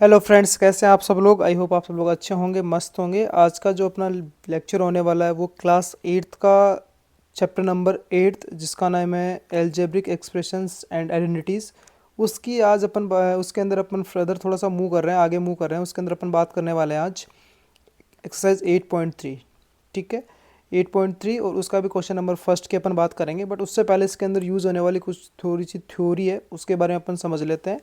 Hello friends, कैसे हैं आप सब लोग। आई होप आप सब लोग अच्छे होंगे, मस्त होंगे। आज का जो अपना लेक्चर होने वाला है वो क्लास 8th का चैप्टर नंबर 8 जिसका नाम है एल्जेब्रिक एक्सप्रेशंस एंड आइडेंटिटीज़। उसकी आज उसके अंदर अपन फर्दर थोड़ा सा मूव कर रहे हैं, आगे मूव कर रहे हैं। उसके अंदर अपन बात करने वाले हैं आज एक्सरसाइज 8.3। ठीक है, 8.3 और उसका भी क्वेश्चन नंबर फर्स्ट की अपन बात करेंगे। बट उससे पहले इसके अंदर यूज़ होने वाली कुछ थोड़ी सी थ्योरी है, उसके बारे में अपन समझ लेते हैं।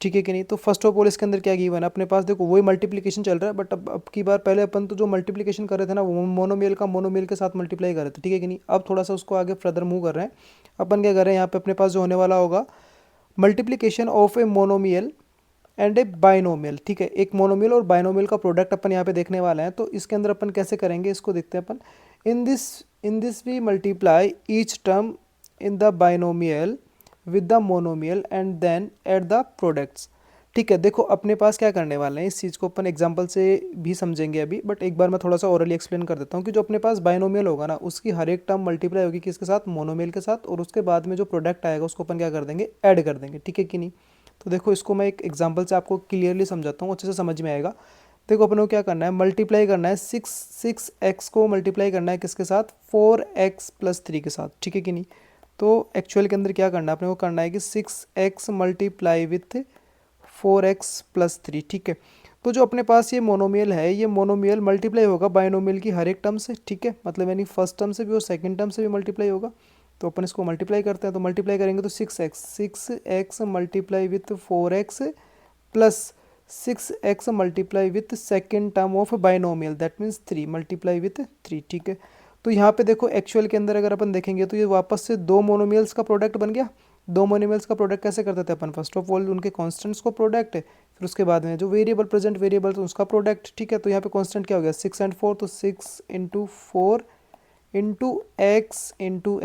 ठीक है कि नहीं। तो फर्स्ट ऑफ ऑल इसके अंदर क्या गिवन है अपने पास, देखो वही मल्टीप्लिकेशन चल रहा है। बट अब की बार पहले अपन तो जो मल्टीप्लिकेशन कर रहे थे ना वो मोनोमियल का मोनोमियल के साथ मल्टीप्लाई कर रहे थे। ठीक है कि नहीं। अब थोड़ा सा उसको आगे फर्दर मूव कर रहे हैं। अपन क्या कर रहे हैं, यहाँ पे अपने पास जो होने वाला होगा multiplication of a monomial and A binomial. ठीक है, एक मोनोमियल और बाइनोमियल का प्रोडक्ट अपन यहाँ पे देखने वाले हैं। तो इसके अंदर अपन कैसे करेंगे इसको देखते हैं अपन। In this we multiply each term in the binomial with the monomial and then add the products. ठीक है, देखो अपने पास क्या करने वाले हैं, इस चीज़ को अपन एग्जांपल से भी समझेंगे अभी। बट एक बार मैं थोड़ा सा ओरली एक्सप्लेन कर देता हूँ कि जो अपने पास बाइनोमियल होगा ना उसकी हर एक टर्म मल्टीप्लाई होगी किसके साथ, मोनोमियल के साथ। और उसके बाद में जो प्रोडक्ट आएगा उसको अपन क्या कर देंगे, ऐड कर देंगे। ठीक है कि नहीं। तो देखो इसको मैं एक एग्जांपल से आपको क्लियरली समझाता हूँ, अच्छे से समझ में आएगा। देखो अपन को क्या करना है, मल्टीप्लाई करना है सिक्स एक्स को मल्टीप्लाई करना है किसके साथ, 4x+3 के साथ। ठीक है कि नहीं। तो एक्चुअल के अंदर क्या करना है अपने को, करना है कि 6x मल्टीप्लाई विथ 4x+3। ठीक है। तो जो अपने पास ये मोनोमियल है, ये मोनोमियल मल्टीप्लाई होगा बाइनोमियल की हर एक टर्म से। ठीक है, मतलब यानी फर्स्ट टर्म से भी और सेकंड टर्म से भी मल्टीप्लाई होगा। तो अपन इसको मल्टीप्लाई करते हैं। तो मल्टीप्लाई करेंगे तो 6x multiply with 4x plus 6x multiply with second term of binomial that means 3 multiply with 3। ठीक है। तो यहाँ पे देखो एक्चुअल के अंदर अगर अपन देखेंगे तो ये वापस से दो मोनोमियल्स का प्रोडक्ट बन गया। दो मोनोमियल्स का प्रोडक्ट कैसे करते थे अपन, फर्स्ट ऑफ ऑल उनके कॉन्स्टेंट्स को प्रोडक्ट है, फिर उसके बाद में जो वेरिएबल प्रेजेंट वेरिएबल तो उसका प्रोडक्ट। ठीक है। तो यहाँ पे कॉन्स्टेंट क्या हो गया, 6 एंड 4, तो 6 × 4 ×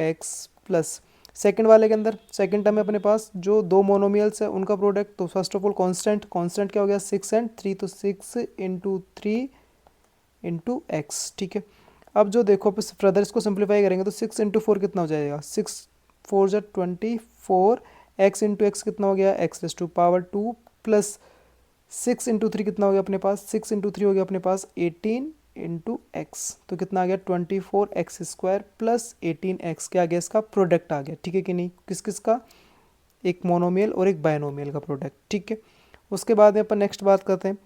x प्लस सेकंड वाले के अंदर सेकंड टर्म में अपने पास जो दो मोनोमियल्स है उनका प्रोडक्ट। तो फर्स्ट ऑफ ऑल कांस्टेंट क्या हो गया, 6 एंड 3, तो 6 × 3 × x। ठीक है। अब जो देखो फर्दर इसको सिंप्लीफाई करेंगे तो 6 × 4 कितना हो जाएगा, 6 × 4 = 24, x कितना हो गया, x⁻² प्लस 6 × 3 कितना हो गया अपने पास, 6 × 3 हो गया अपने पास 18 × x। तो कितना आ गया 24x² प्लस 18x, क्या आ गया इसका प्रोडक्ट आ गया। ठीक है कि नहीं। किस किस का, एक मोनोमियल और एक बाइनोमियल का प्रोडक्ट। ठीक है। उसके बाद में अपन नेक्स्ट बात करते हैं।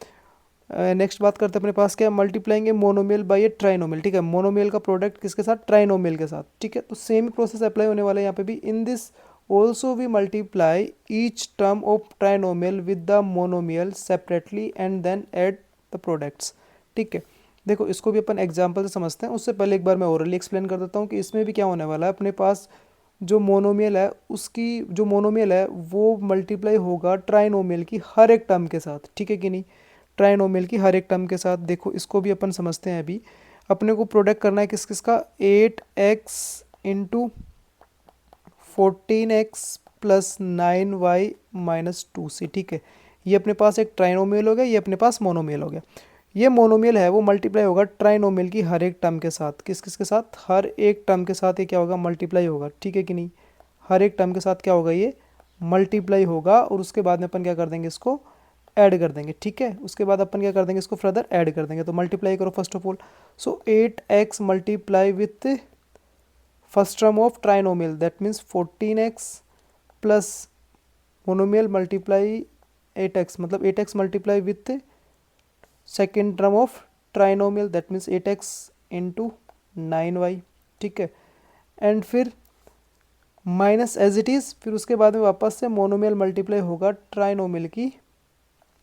अपने पास क्या, मल्टीप्लाइंग मोनोमियल बाय ए ट्राइनोमियल। ठीक है, मोनोमियल का प्रोडक्ट किसके साथ, ट्राइनोमियल के साथ। ठीक है। तो सेम ही प्रोसेस अप्लाई होने वाला है यहाँ पे भी। In this also we multiply each term of trinomial with the monomial separately and then add the products. ठीक है। देखो इसको भी अपन एग्जाम्पल से समझते हैं। उससे पहले एक बार मैं ओरली एक्सप्लेन कर देता हूँ कि इसमें भी क्या होने वाला है। अपने पास जो मोनोमियल है उसकी जो मोनोमियल है वो मल्टीप्लाई होगा ट्राइनोमियल की हर एक टर्म के साथ। ठीक है कि नहीं, ट्राइनोमियल की हर एक टर्म के साथ। देखो इसको भी अपन समझते हैं अभी। अपने को प्रोडक्ट करना है किस किस का, 8x into 14x plus 9y-2c। ठीक है, ये अपने पास एक ट्राइनोमियल हो गया, ये अपने पास मोनोमियल हो गया। ये मोनोमियल है वो मल्टीप्लाई होगा ट्राइनोमियल की हर एक टर्म के साथ। किस किस के साथ, हर एक टर्म के साथ ये क्या होगा, मल्टीप्लाई होगा। ठीक है कि नहीं, हर एक टर्म के साथ क्या होगा, ये मल्टीप्लाई होगा। और उसके बाद में अपन क्या कर देंगे, इसको ऐड कर देंगे। ठीक है, उसके बाद अपन क्या कर देंगे, इसको फर्दर ऐड कर देंगे। तो मल्टीप्लाई करो first of all. So 8x multiply with first term of trinomial that means 14x plus monomial multiply 8x, मतलब 8x multiply with second term of trinomial that means 8x into 9y। ठीक है। And फिर minus as it is, फिर उसके बाद में वापस से मोनोमियल मल्टीप्लाई होगा ट्राइनोमियल की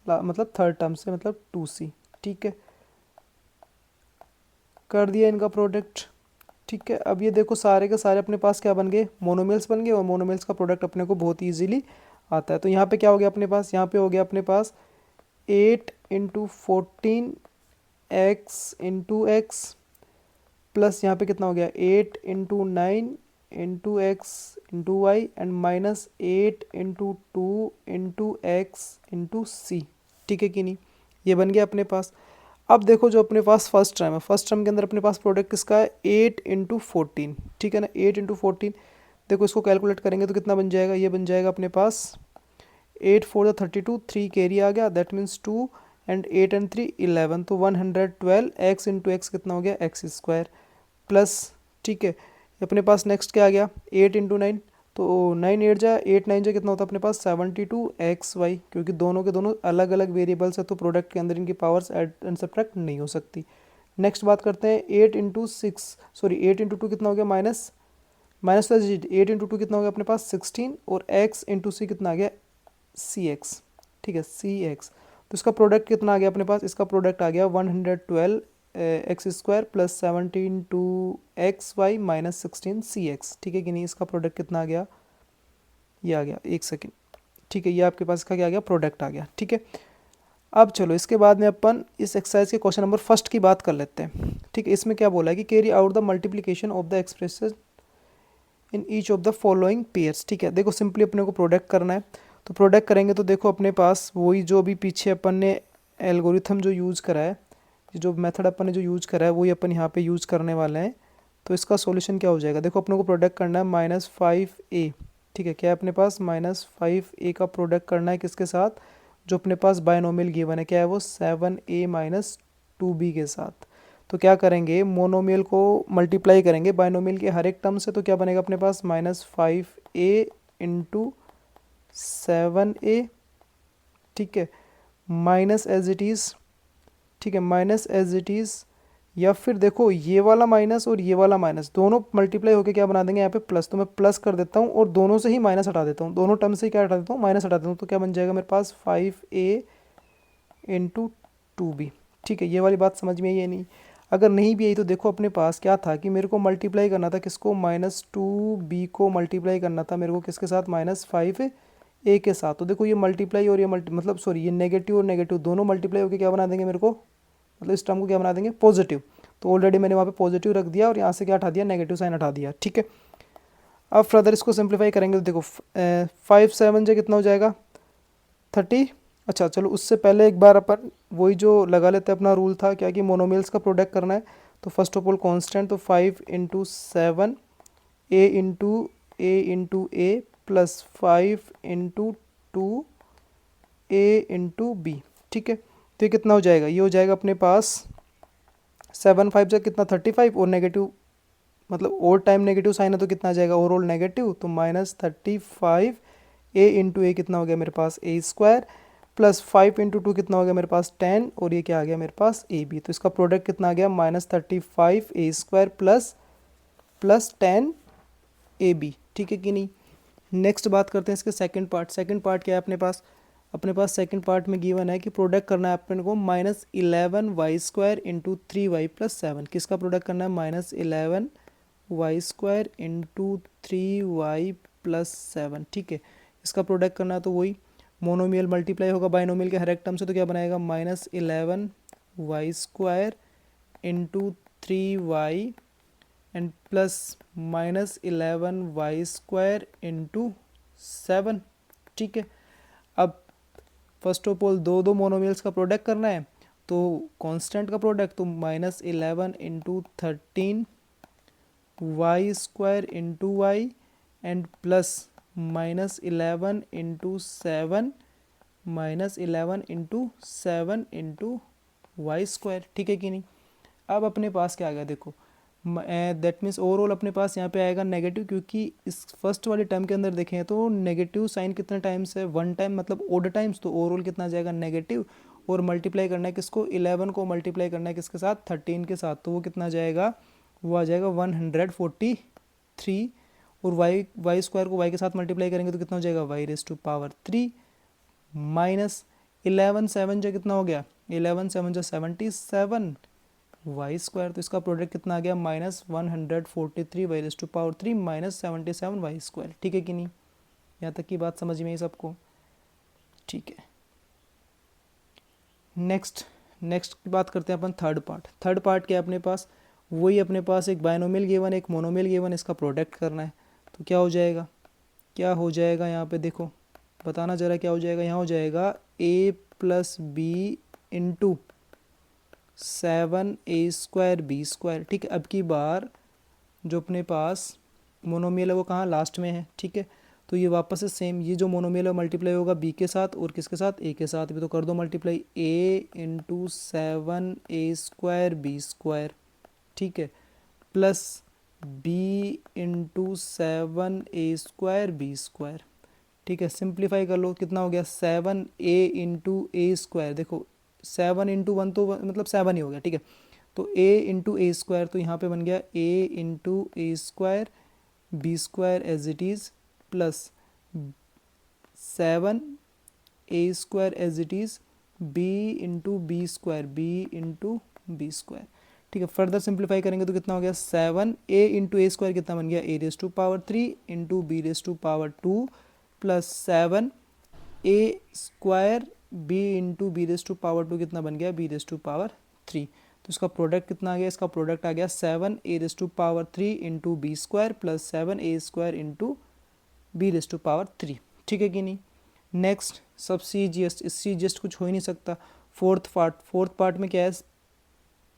मतलब थर्ड टर्म से, मतलब 2c। ठीक है, कर दिया इनका प्रोडक्ट। ठीक है। अब ये देखो सारे के सारे अपने पास क्या बन गए, मोनोमियल्स बन गए। और मोनोमियल्स का प्रोडक्ट अपने को बहुत ईजिली आता है। तो यहाँ पे क्या हो गया अपने पास, यहाँ पे हो गया अपने पास 8 × 14 x प्लस यहाँ पे कितना हो गया 8 × 9 x and minus 8 × 2 x c। ठीक है कि नहीं, ये बन गया अपने पास। अब देखो जो अपने पास फर्स्ट टर्म है, फर्स्ट टर्म के अंदर अपने पास प्रोडक्ट किसका है, 8 × 14। ठीक है ना, 8 × 14। देखो इसको कैलकुलेट करेंगे तो कितना बन जाएगा, ये बन जाएगा अपने पास 8 4 32, 3 कैरी आ गया, दैट मीन्स 2 एंड 8 एंड 3 11, तो 112 एक्स इंटू एक्स कितना हो गया एक्स स्क्वायर प्लस, ठीक है। अपने पास नेक्स्ट क्या आ गया 8 इंटू 9, तो 9 8 जा 8 9 जा कितना होता है अपने पास 72 एक्स वाई, क्योंकि दोनों के दोनों अलग अलग वेरिएबल्स है तो प्रोडक्ट के अंदर इनकी पावर्स ऐड एंड सब्ट्रैक्ट नहीं हो सकती। नेक्स्ट बात करते हैं 8 इंटू 6 सॉरी 8 इंटू 2 कितना हो गया माइनस माइनस प्लस 8 इंटू 2 कितना हो गया अपने पास 16 और x इंटू सी कितना आ गया सी एक्स, ठीक है सी एक्स। तो इसका प्रोडक्ट कितना आ गया अपने पास, इसका प्रोडक्ट आ गया 112 x square plus 17 two x y minus 16 c x, ठीक है कि नहीं। इसका प्रोडक्ट कितना आ गया, ये आ गया, एक सेकेंड, ठीक है, ये आपके पास इसका क्या आ गया प्रोडक्ट आ गया, ठीक है। अब चलो इसके बाद में अपन इस एक्सरसाइज के क्वेश्चन नंबर फर्स्ट की बात कर लेते हैं, ठीक है। इसमें क्या बोला है कि carry out the multiplication of the expression in each of the following pairs, ठीक है। देखो सिंपली अपने को प्रोडक्ट करना है, तो प्रोडक्ट करेंगे तो देखो अपने पास वही जो भी पीछे अपन ने एल्गोरिथम जो यूज़ करा है, जो मेथड अपन ने जो यूज़ करा है वही अपन यहाँ पे यूज़ करने वाले हैं। तो इसका सॉल्यूशन क्या हो जाएगा, देखो अपने को प्रोडक्ट करना है -5a, ठीक है। क्या है अपने पास -5a का प्रोडक्ट करना है किसके साथ, जो अपने पास बायनोमियल गिवन है, क्या है वो 7a माइनस 2b के साथ। तो क्या करेंगे मोनोमियल को मल्टीप्लाई करेंगे बायनोमियल के हर एक टर्म से, तो क्या बनेगा अपने पास -5a इंटू 7a, ठीक है, माइनस एज इट इज़, ठीक है, माइनस एज इट इज़, या फिर देखो ये वाला माइनस और ये वाला माइनस दोनों मल्टीप्लाई होकर क्या बना देंगे यहाँ पे प्लस, तो मैं प्लस कर देता हूँ और दोनों से ही माइनस हटा देता हूँ, दोनों टर्म से ही क्या हटा देता हूँ माइनस हटा देता हूँ। तो क्या बन जाएगा मेरे पास 5a इंटू 2b, ठीक है। ये वाली बात समझ में आई है नहीं, अगर नहीं भी आई तो देखो अपने पास क्या था कि मेरे को मल्टीप्लाई करना था किसको -2b को मल्टीप्लाई करना था मेरे को किसके साथ -5a के साथ। तो देखो ये मल्टीप्लाई और ये मतलब सॉरी ये नेगेटिव और नेगेटिव दोनों मल्टीप्लाई होकर क्या बना देंगे मेरे को, मतलब इस टर्म को क्या बना देंगे पॉजिटिव। तो ऑलरेडी मैंने वहाँ पे पॉजिटिव रख दिया और यहाँ से क्या हटा दिया नेगेटिव साइन हटा दिया, ठीक है। अब फर्दर इसको सिंप्लीफाई करेंगे तो देखो 5 7 से कितना हो जाएगा 30। अच्छा चलो उससे पहले एक बार अपन वही जो लगा लेते हैं अपना रूल था क्या कि मोनोमियल्स का प्रोडक्ट करना है। तो फर्स्ट ऑफ ऑल कांस्टेंट, तो 5 इंटू 7 ए प्लस 5 इंटू 2 ए इंटू बी, ठीक है। तो ये कितना हो जाएगा, ये हो जाएगा अपने पास 7 5 से कितना 35 और नेगेटिव मतलब और टाइम नेगेटिव साइन है तो कितना आ जाएगा ओवरऑल नेगेटिव, तो -35 ए इंटू ए कितना हो गया मेरे पास ए स्क्वायर प्लस 5 इंटू 2 कितना हो गया मेरे पास 10 और ये क्या आ गया मेरे पास ए बी। तो इसका प्रोडक्ट कितना आ गया -35 ए स्क्वायर प्लस 10 ए बी, ठीक है कि नहीं। नेक्स्ट बात करते हैं इसके सेकंड पार्ट। सेकंड पार्ट क्या है अपने पास सेकंड पार्ट में गिवन है कि प्रोडक्ट करना है अपने को -11 y square into 3y plus 7। किसका प्रोडक्ट करना है -11 y square into 3y plus 7, ठीक है। इसका प्रोडक्ट करना है तो वही मोनोमियल मल्टीप्लाई होगा बाइनोमियल के हर एक टर्म से, तो क्या बनाएगा -11 y square into 3y and plus -11 y square into 7, ठीक है। अब फर्स्ट ऑफ ऑल दो मोनोमियल्स का प्रोडक्ट करना है तो कांस्टेंट का प्रोडक्ट, तो -11 into 13 y square into y and plus -11 into 7 -11 into 7 into y square, ठीक है कि नहीं। अब अपने पास क्या आ गया देखो दैट मीन्स ओवरऑल अपने पास यहाँ पे आएगा नेगेटिव, क्योंकि इस फर्स्ट वाले टर्म के अंदर देखें तो नेगेटिव साइन कितने टाइम्स है 1 टाइम मतलब ओड टाइम्स, तो ओवरऑल कितना आ जाएगा नेगेटिव। और मल्टीप्लाई करना है किसको 11 को मल्टीप्लाई करना है किसके साथ 13 के साथ, तो वो कितना जाएगा वो आ जाएगा 143 और वाई स्क्वायर को वाई के साथ मल्टीप्लाई करेंगे तो कितना हो जाएगा y⁻³ माइनस 11 7 जो कितना हो गया 11 7 जो 77 वाई स्क्वायर, तो इसका प्रोडक्ट कितना आ गया -143 माइनस 77 वाई स्क्वायर, ठीक है कि नहीं। यहाँ तक की बात समझ में आई सबको, ठीक है। नेक्स्ट की बात करते हैं अपन थर्ड पार्ट क्या है अपने पास, वही अपने पास एक बायनोमियल गिवन एक मोनोमियल गिवन, इसका प्रोडक्ट करना है। तो क्या हो जाएगा यहाँ पे देखो बताना जरा क्या हो जाएगा, यहाँ हो जाएगा a plus b into 7a square b square, ठीक है। अब की बार जो अपने पास मोनोमियल है वो कहाँ लास्ट में है, ठीक है। तो ये वापस से सेम, ये जो मोनोमियल है मल्टीप्लाई होगा बी के साथ और किसके साथ, ए के साथ भी। तो कर दो मल्टीप्लाई, ए इंटू 7a² b², ठीक है, plus b into 7a² b², ठीक है। सिंप्लीफाई कर लो, कितना हो गया, 7a इंटू a², देखो 7 इंटू 1 तो मतलब 7 ही हो गया, ठीक है। तो a इंटू a², तो यहाँ पे बन गया a into a² b² as it is, plus 7a² as it is b into b², ठीक है। फर्दर सिंप्लीफाई करेंगे तो कितना हो गया, 7a इंटू a² कितना बन गया, a⁻³ into b⁻² plus 7a² b into b⁻² कितना बन गया, b⁻³ तो इसका प्रोडक्ट कितना आ गया, इसका प्रोडक्ट आ गया 7a⁻³ into b² plus 7a² into b⁻³, ठीक है कि नहीं। नेक्स्ट सब CGS, इस CGS कुछ हो ही नहीं सकता। फोर्थ पार्ट में क्या है,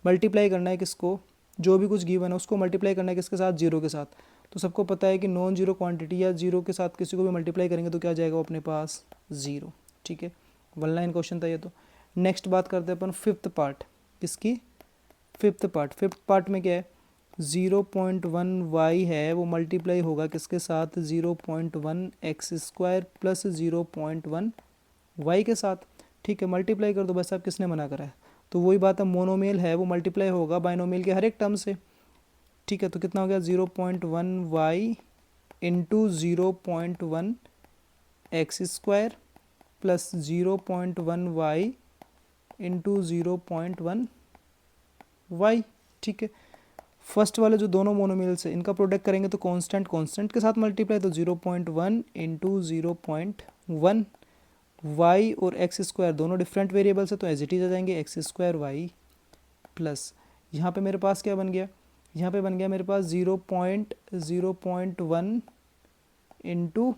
मल्टीप्लाई करना है किसको, जो भी कुछ गिवन है उसको मल्टीप्लाई करना है किसके साथ, जीरो के साथ। तो सबको पता है कि नॉन जीरो क्वांटिटी या जीरो के साथ किसी को भी मल्टीप्लाई करेंगे तो क्या जाएगा वो अपने पास, ज़ीरो, ठीक है। 1 लाइन क्वेश्चन था ये। तो नेक्स्ट बात करते हैं अपन फिफ्थ पार्ट, किसकी, फिफ्थ पार्ट में क्या है, 0.1y है वो मल्टीप्लाई होगा किसके साथ, 0.1x² प्लस 0.1y के साथ, ठीक है। मल्टीप्लाई कर दो, बस आप किसने मना करा है, तो वही बात है, मोनोमियल है वो मल्टीप्लाई होगा बाइनोमियल के हर एक टर्म से, ठीक है। तो कितना हो गया, 0.1y into 0.1x² plus 0.1y into 0.1y, ठीक है। फर्स्ट वाले जो दोनों मोनोमियल्स है इनका प्रोडक्ट करेंगे तो कांस्टेंट के साथ मल्टीप्लाई, तो 0.1 इंटू 0.1, y और x² दोनों डिफरेंट वेरिएबल्स है तो एज इट इज आ जाएंगे, x² y प्लस यहाँ पे मेरे पास क्या बन गया, यहाँ पे बन गया मेरे पास 0.1 इंटू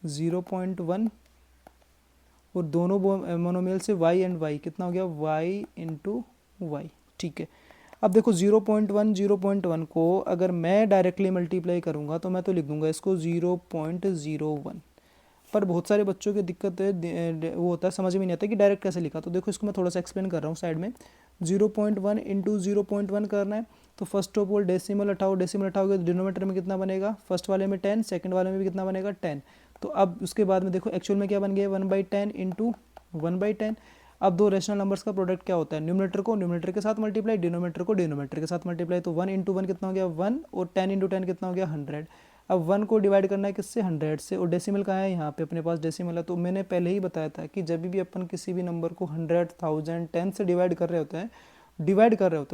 0.1 और दोनों मोनोमियल से y एंड y कितना हो गया, y इंटू वाई, ठीक है। अब देखो 0.1 को अगर मैं डायरेक्टली मल्टीप्लाई करूँगा तो मैं तो लिख दूंगा इसको 0.01, पर बहुत सारे बच्चों की दिक्कत है, वो होता है समझ में नहीं आता कि डायरेक्ट कैसे लिखा। तो देखो इसको मैं थोड़ा सा एक्सप्लेन कर रहा हूँ साइड में। 0.1 इंटू 0.1 करना है तो फर्स्ट ऑफ ऑल डेसिमल हटाओगे तो डिनोमीटर में कितना बनेगा, फर्स्ट वाले में 10, सेकंड वाले में भी कितना बनेगा 10। तो अब उसके बाद में देखो एक्चुअल में क्या बन गया, 1/10 इंटू 1/10। अब दो रेशनल नंबर्स का प्रोडक्ट क्या होता है, न्यूमरेटर को न्यूमरेटर के साथ मल्टीप्लाई, डिनोमीटर को डिनोमीटर के साथ मल्टीप्लाई। तो 1 इंटू 1 कितना हो गया 1 और 10 इंटू 10 कितना हो गया 100। अब 1 को डिवाइड करना है किससे, 100 से, और डेसिमल कहाँ है, यहाँ पे अपने पास डेसिमल है। तो मैंने पहले ही बताया था कि जब भी अपन किसी भी नंबर को 100, 1000, 10 से डिवाइड कर रहे होते हैं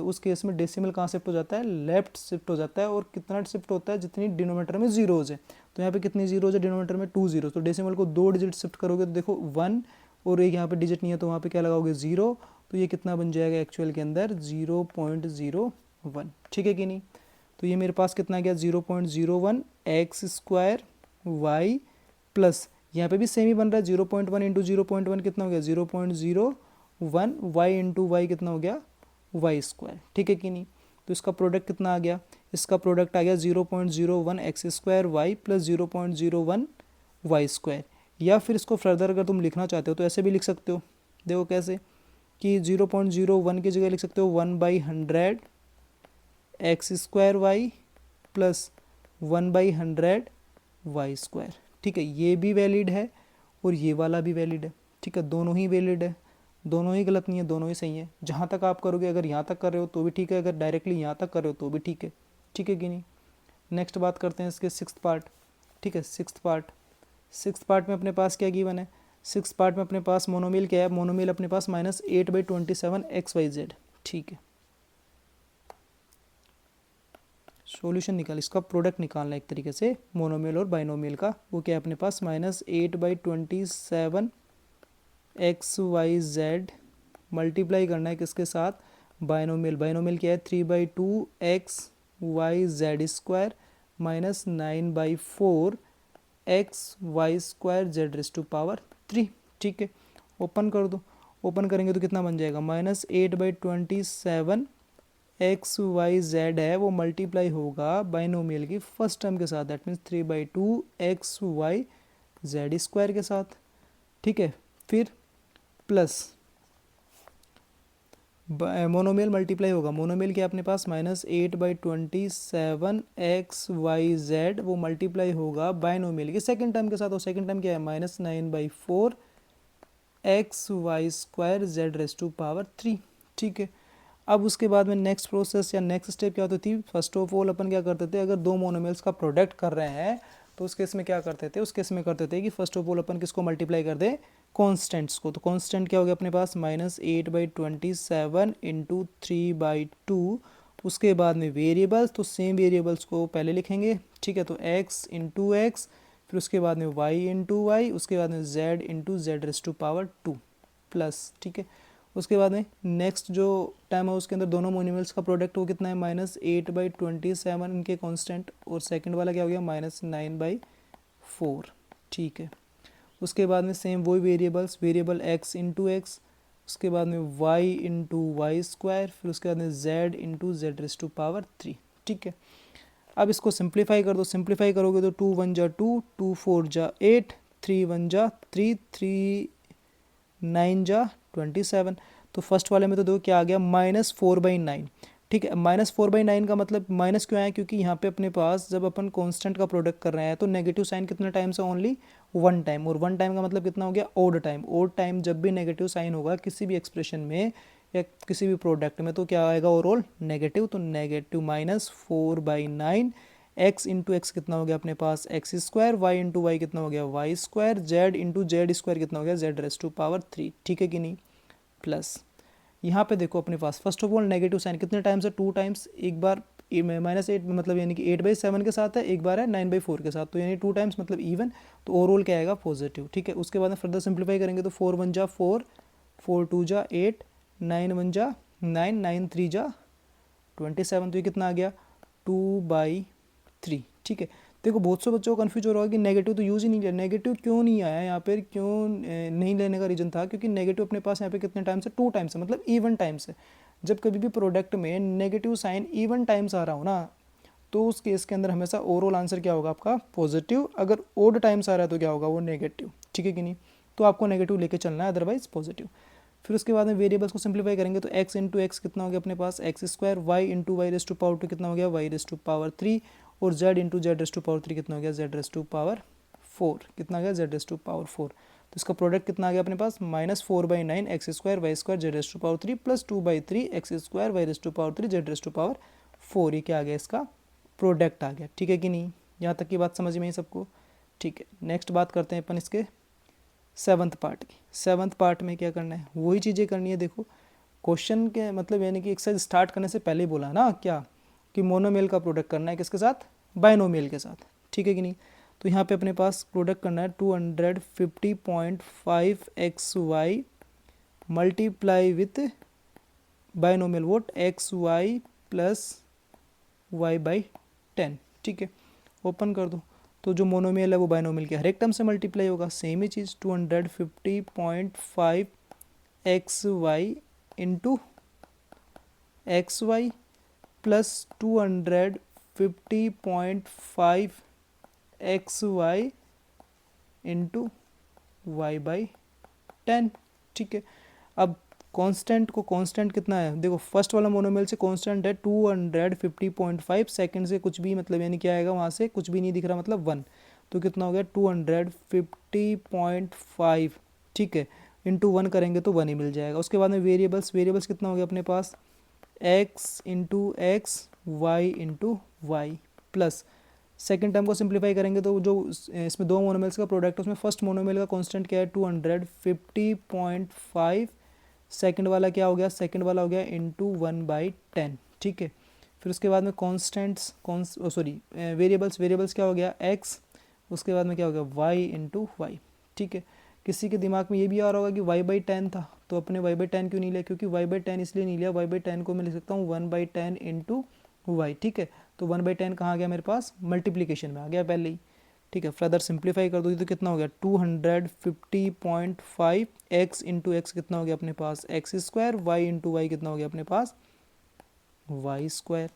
उस केस में डेसिमल कहाँ शिफ्ट हो जाता है, लेफ्ट शिफ्ट हो जाता है। और कितना शिफ्ट होता है, जितनी डिनोमीटर में जीरोज है। तो यहाँ पे कितनी जीरोज है डिनोमीटर में, 2 जीरो। तो डेसिमल को 2 डिजिट शिफ्ट करोगे तो देखो 1 और एक यहाँ पे डिजिट नहीं है तो वहाँ पे क्या लगाओगे 0। तो ये कितना बन जाएगा एक्चुअल के अंदर 0.01, ठीक है कि नहीं। तो ये मेरे पास कितना गया 0.01 x² y प्लस यहाँ पे भी सेम ही बन रहा है 0.1 इंटू 0.1 कितना हो गया 0.01 y इंटू वाई कितना हो गया y², ठीक है कि नहीं। तो इसका प्रोडक्ट कितना आ गया, इसका प्रोडक्ट आ गया 0.01 x² y प्लस 0.01 y²। या फिर इसको फर्दर अगर तुम लिखना चाहते हो तो ऐसे भी लिख सकते हो, देखो कैसे कि 0.01 की जगह लिख सकते हो 1/100 x² y प्लस 1/100 y², ठीक है। ये भी वैलिड है और ये वाला भी वैलिड है, ठीक है। दोनों ही वैलिड है, दोनों ही गलत नहीं है, दोनों ही सही है। जहाँ तक आप करोगे, अगर यहाँ तक कर रहे हो तो भी ठीक है, अगर डायरेक्टली यहाँ तक कर रहे हो तो भी ठीक है, ठीक है कि नहीं। नेक्स्ट बात करते हैं इसके सिक्स्थ पार्ट, ठीक है। सिक्स्थ पार्ट में अपने पास क्या गिवन है, सिक्स्थ पार्ट में अपने पास मोनोमियल क्या है, मोनोमियल अपने पास -8/27 XYZ, ठीक है। सॉल्यूशन निकाल, इसका प्रोडक्ट निकालना एक तरीके से मोनोमियल और बाइनोमियल का। वो क्या है अपने पास -8/27 XYZ मल्टीप्लाई करना है किसके साथ, बाइनोमियल क्या है 3/2 XYZ² माइनस 9/4 XY² Z⁻3, ठीक है। ओपन कर दो, ओपन करेंगे तो कितना बन जाएगा -8/27 एक्स वाई जेड है वो मल्टीप्लाई होगा बाइनोमियल की फर्स्ट टर्म के साथ, that means 3/2 x y z square के साथ, ठीक है। फिर प्लस मोनोमेल मल्टीप्लाई होगा, मोनोमेल क्या अपने पास -8/27 एक्स वाई जेड, वो मल्टीप्लाई होगा बाइनोमियल की सेकंड टर्म के साथ, और सेकंड टर्म क्या है -9/4 x y square z raise to power 3, ठीक है। अब उसके बाद में नेक्स्ट प्रोसेस या नेक्स्ट स्टेप क्या होती थी, फर्स्ट ऑफ ऑल अपन क्या करते थे, अगर दो मोनोमेल्स का प्रोडक्ट कर रहे हैं तो उस केस में क्या करते थे, उस केस में करते थे कि फर्स्ट ऑफ ऑल अपन किसको मल्टीप्लाई कर दे, कॉन्स्टेंट्स को। तो कॉन्स्टेंट क्या हो गया अपने पास -8/27 इंटू 3/2, उसके बाद में वेरिएबल्स, तो सेम वेरिएबल्स को पहले लिखेंगे, ठीक है। तो x इंटू एक्स, फिर उसके बाद में y इंटू वाई, उसके बाद में z into z raise to power 2 plus, ठीक है। उसके बाद में नेक्स्ट जो टाइम है उसके अंदर दोनों मोन्यूमेंट्स का प्रोडक्ट वो कितना है -8/27 इनके कांस्टेंट, और सेकंड वाला क्या हो गया -9/4, ठीक है। उसके बाद में सेम वही variables, variable x into x, उसके बाद में y इंटू वाई स्क्वायर, फिर उसके बाद में z into z raise to power 3, ठीक है। अब इसको सिंप्लीफाई कर दो, सिंप्लीफाई करोगे तो 2 1 जा 2, 2 4 जा 8, 3 1 जा 3, 3 9 जा 27। तो फर्स्ट वाले में तो देखो क्या आ गया -4/9, ठीक है। -4/9 का मतलब माइनस क्यों आया, क्योंकि यहाँ पे अपने पास जब अपन कांस्टेंट का प्रोडक्ट कर रहे हैं तो नेगेटिव साइन कितने टाइम्स है, ओनली 1 टाइम, और 1 टाइम का मतलब कितना हो गया, ऑड टाइम। ऑड टाइम जब भी नेगेटिव साइन होगा किसी भी एक्सप्रेशन में या किसी भी प्रोडक्ट में तो क्या आएगा ओवरऑल नेगेटिव, तो नेगेटिव -4/9 एक्स इंटू एक्स कितना हो गया अपने पास x square, y into y कितना हो गया y square, z into z square कितना हो गया जेड रेस टू पावर 3, ठीक है कि नहीं। प्लस यहाँ पे देखो अपने पास first of all negative sign कितने टाइम्स है, 2 टाइम्स, एक बार -8 मतलब यानी कि 8/7 के साथ है, एक बार है 9/4 के साथ, तो यानी 2 टाइम्स मतलब इवन, तो ओवरऑल क्या आएगा पॉजिटिव, ठीक है। उसके बाद में फर्दर सिंप्लीफाई करेंगे तो 4 1 जा 4, 4 2 जा 8, 9 1 जा 9, 9 3 जा 27, तो ये कितना आ गया 2/3, ठीक है। देखो बहुत से बच्चों को कन्फ्यूज हो रहा है कि नेगेटिव तो यूज़ ही नहीं लिया, नेगेटिव क्यों नहीं आया यहाँ पर, क्यों नहीं लेने का रीज़न था क्योंकि नेगेटिव अपने पास यहाँ पे कितने टाइम्स है, 2 टाइम्स है, मतलब इवन टाइम्स है। जब कभी भी प्रोडक्ट में नेगेटिव साइन इवन टाइम्स आ रहा हो ना, तो उस केस के अंदर हमेशा ओवरऑल आंसर क्या होगा आपका पॉजिटिव, अगर ओड टाइम्स आ रहा है तो क्या होगा वो नेगेटिव, ठीक है कि नहीं। तो आपको नेगेटिव लेके चलना है, अदरवाइज पॉजिटिव। फिर उसके बाद में वेरिएबल्स को सिंप्लीफाई करेंगे तो x इंटू एक्स कितना हो गया अपने पास x square, y into y raise to power 2 कितना हो गया वाई रेस टू पावर 3, और z into z raise to power 3 कितना हो गया जेड रेस टू पावर 4, कितना आ गया जेड रेस टू पावर 4। तो इसका प्रोडक्ट कितना आ गया अपने पास -4/9 x square y square z raise to power 3 प्लस 2/3 x square y raise to power 3 z raise to power 4, ये क्या आ गया इसका प्रोडक्ट आ गया, ठीक है कि नहीं। यहाँ तक की बात समझ में ही सबको, ठीक है। नेक्स्ट बात करते हैं अपन इसके सेवन्थ पार्ट की। सेवन्थ पार्ट में क्या करना है, वही चीज़ें करनी है। देखो क्वेश्चन के मतलब यानी कि एक्सरसाइज स्टार्ट करने से पहले ही बोला ना क्या कि मोनोमेल का प्रोडक्ट करना है किसके साथ, बाइनोमियल के साथ, ठीक है कि नहीं। तो यहाँ पे अपने पास प्रोडक्ट करना है 250.5 x y multiply with binomial वोट एक्स वाई प्लस y/10, ठीक है। ओपन कर दो, तो जो मोनोमियल है वो बाइनोमियल के हर एक टर्म से मल्टीप्लाई होगा, सेम ही चीज़ 250.5 x y into x y plus 250.5 x y into y/10, ठीक है। अब कांस्टेंट को कांस्टेंट कितना है, देखो फर्स्ट वाला मोनोमियल से कांस्टेंट है 250.5, सेकंड से कुछ भी मतलब यानी क्या आएगा वहाँ से कुछ भी नहीं दिख रहा मतलब 1, तो कितना हो गया 250.5, ठीक है, इंटू 1 करेंगे तो 1 ही मिल जाएगा। उसके बाद में वेरिएबल्स, वेरिएबल्स कितना हो गया अपने पास x into x y into y plus second term को सिंप्लीफाई करेंगे तो जो इसमें दो मोनोमियल्स का प्रोडक्ट है उसमें फर्स्ट मोनोमियल का कांस्टेंट क्या है 250.5, सेकंड वाला क्या हो गया, सेकंड वाला हो गया इंटू 1/10, ठीक है। फिर उसके बाद में कॉन्स्टेंट्स वेरिएबल्स, वेरिएबल्स क्या हो गया x, उसके बाद में क्या हो गया y इंटू वाई, ठीक है। किसी के दिमाग में ये भी आ रहा होगा कि y/10 था तो अपने y/10 क्यों नहीं लिया, क्योंकि y/10 इसलिए नहीं लिया, y/10 को मैं लिख सकता हूँ 1/10 इंटू वाई, ठीक है। तो 1/10 कहाँ आ गया मेरे पास मल्टीप्लीकेशन में आ गया पहले ही, ठीक है। फर्दर सिंप्लीफाई कर दो तो कितना हो गया 250.5 एक्स इंटू एक्स कितना हो गया अपने पास x square, y into y कितना हो गया अपने पास वाई स्क्वायर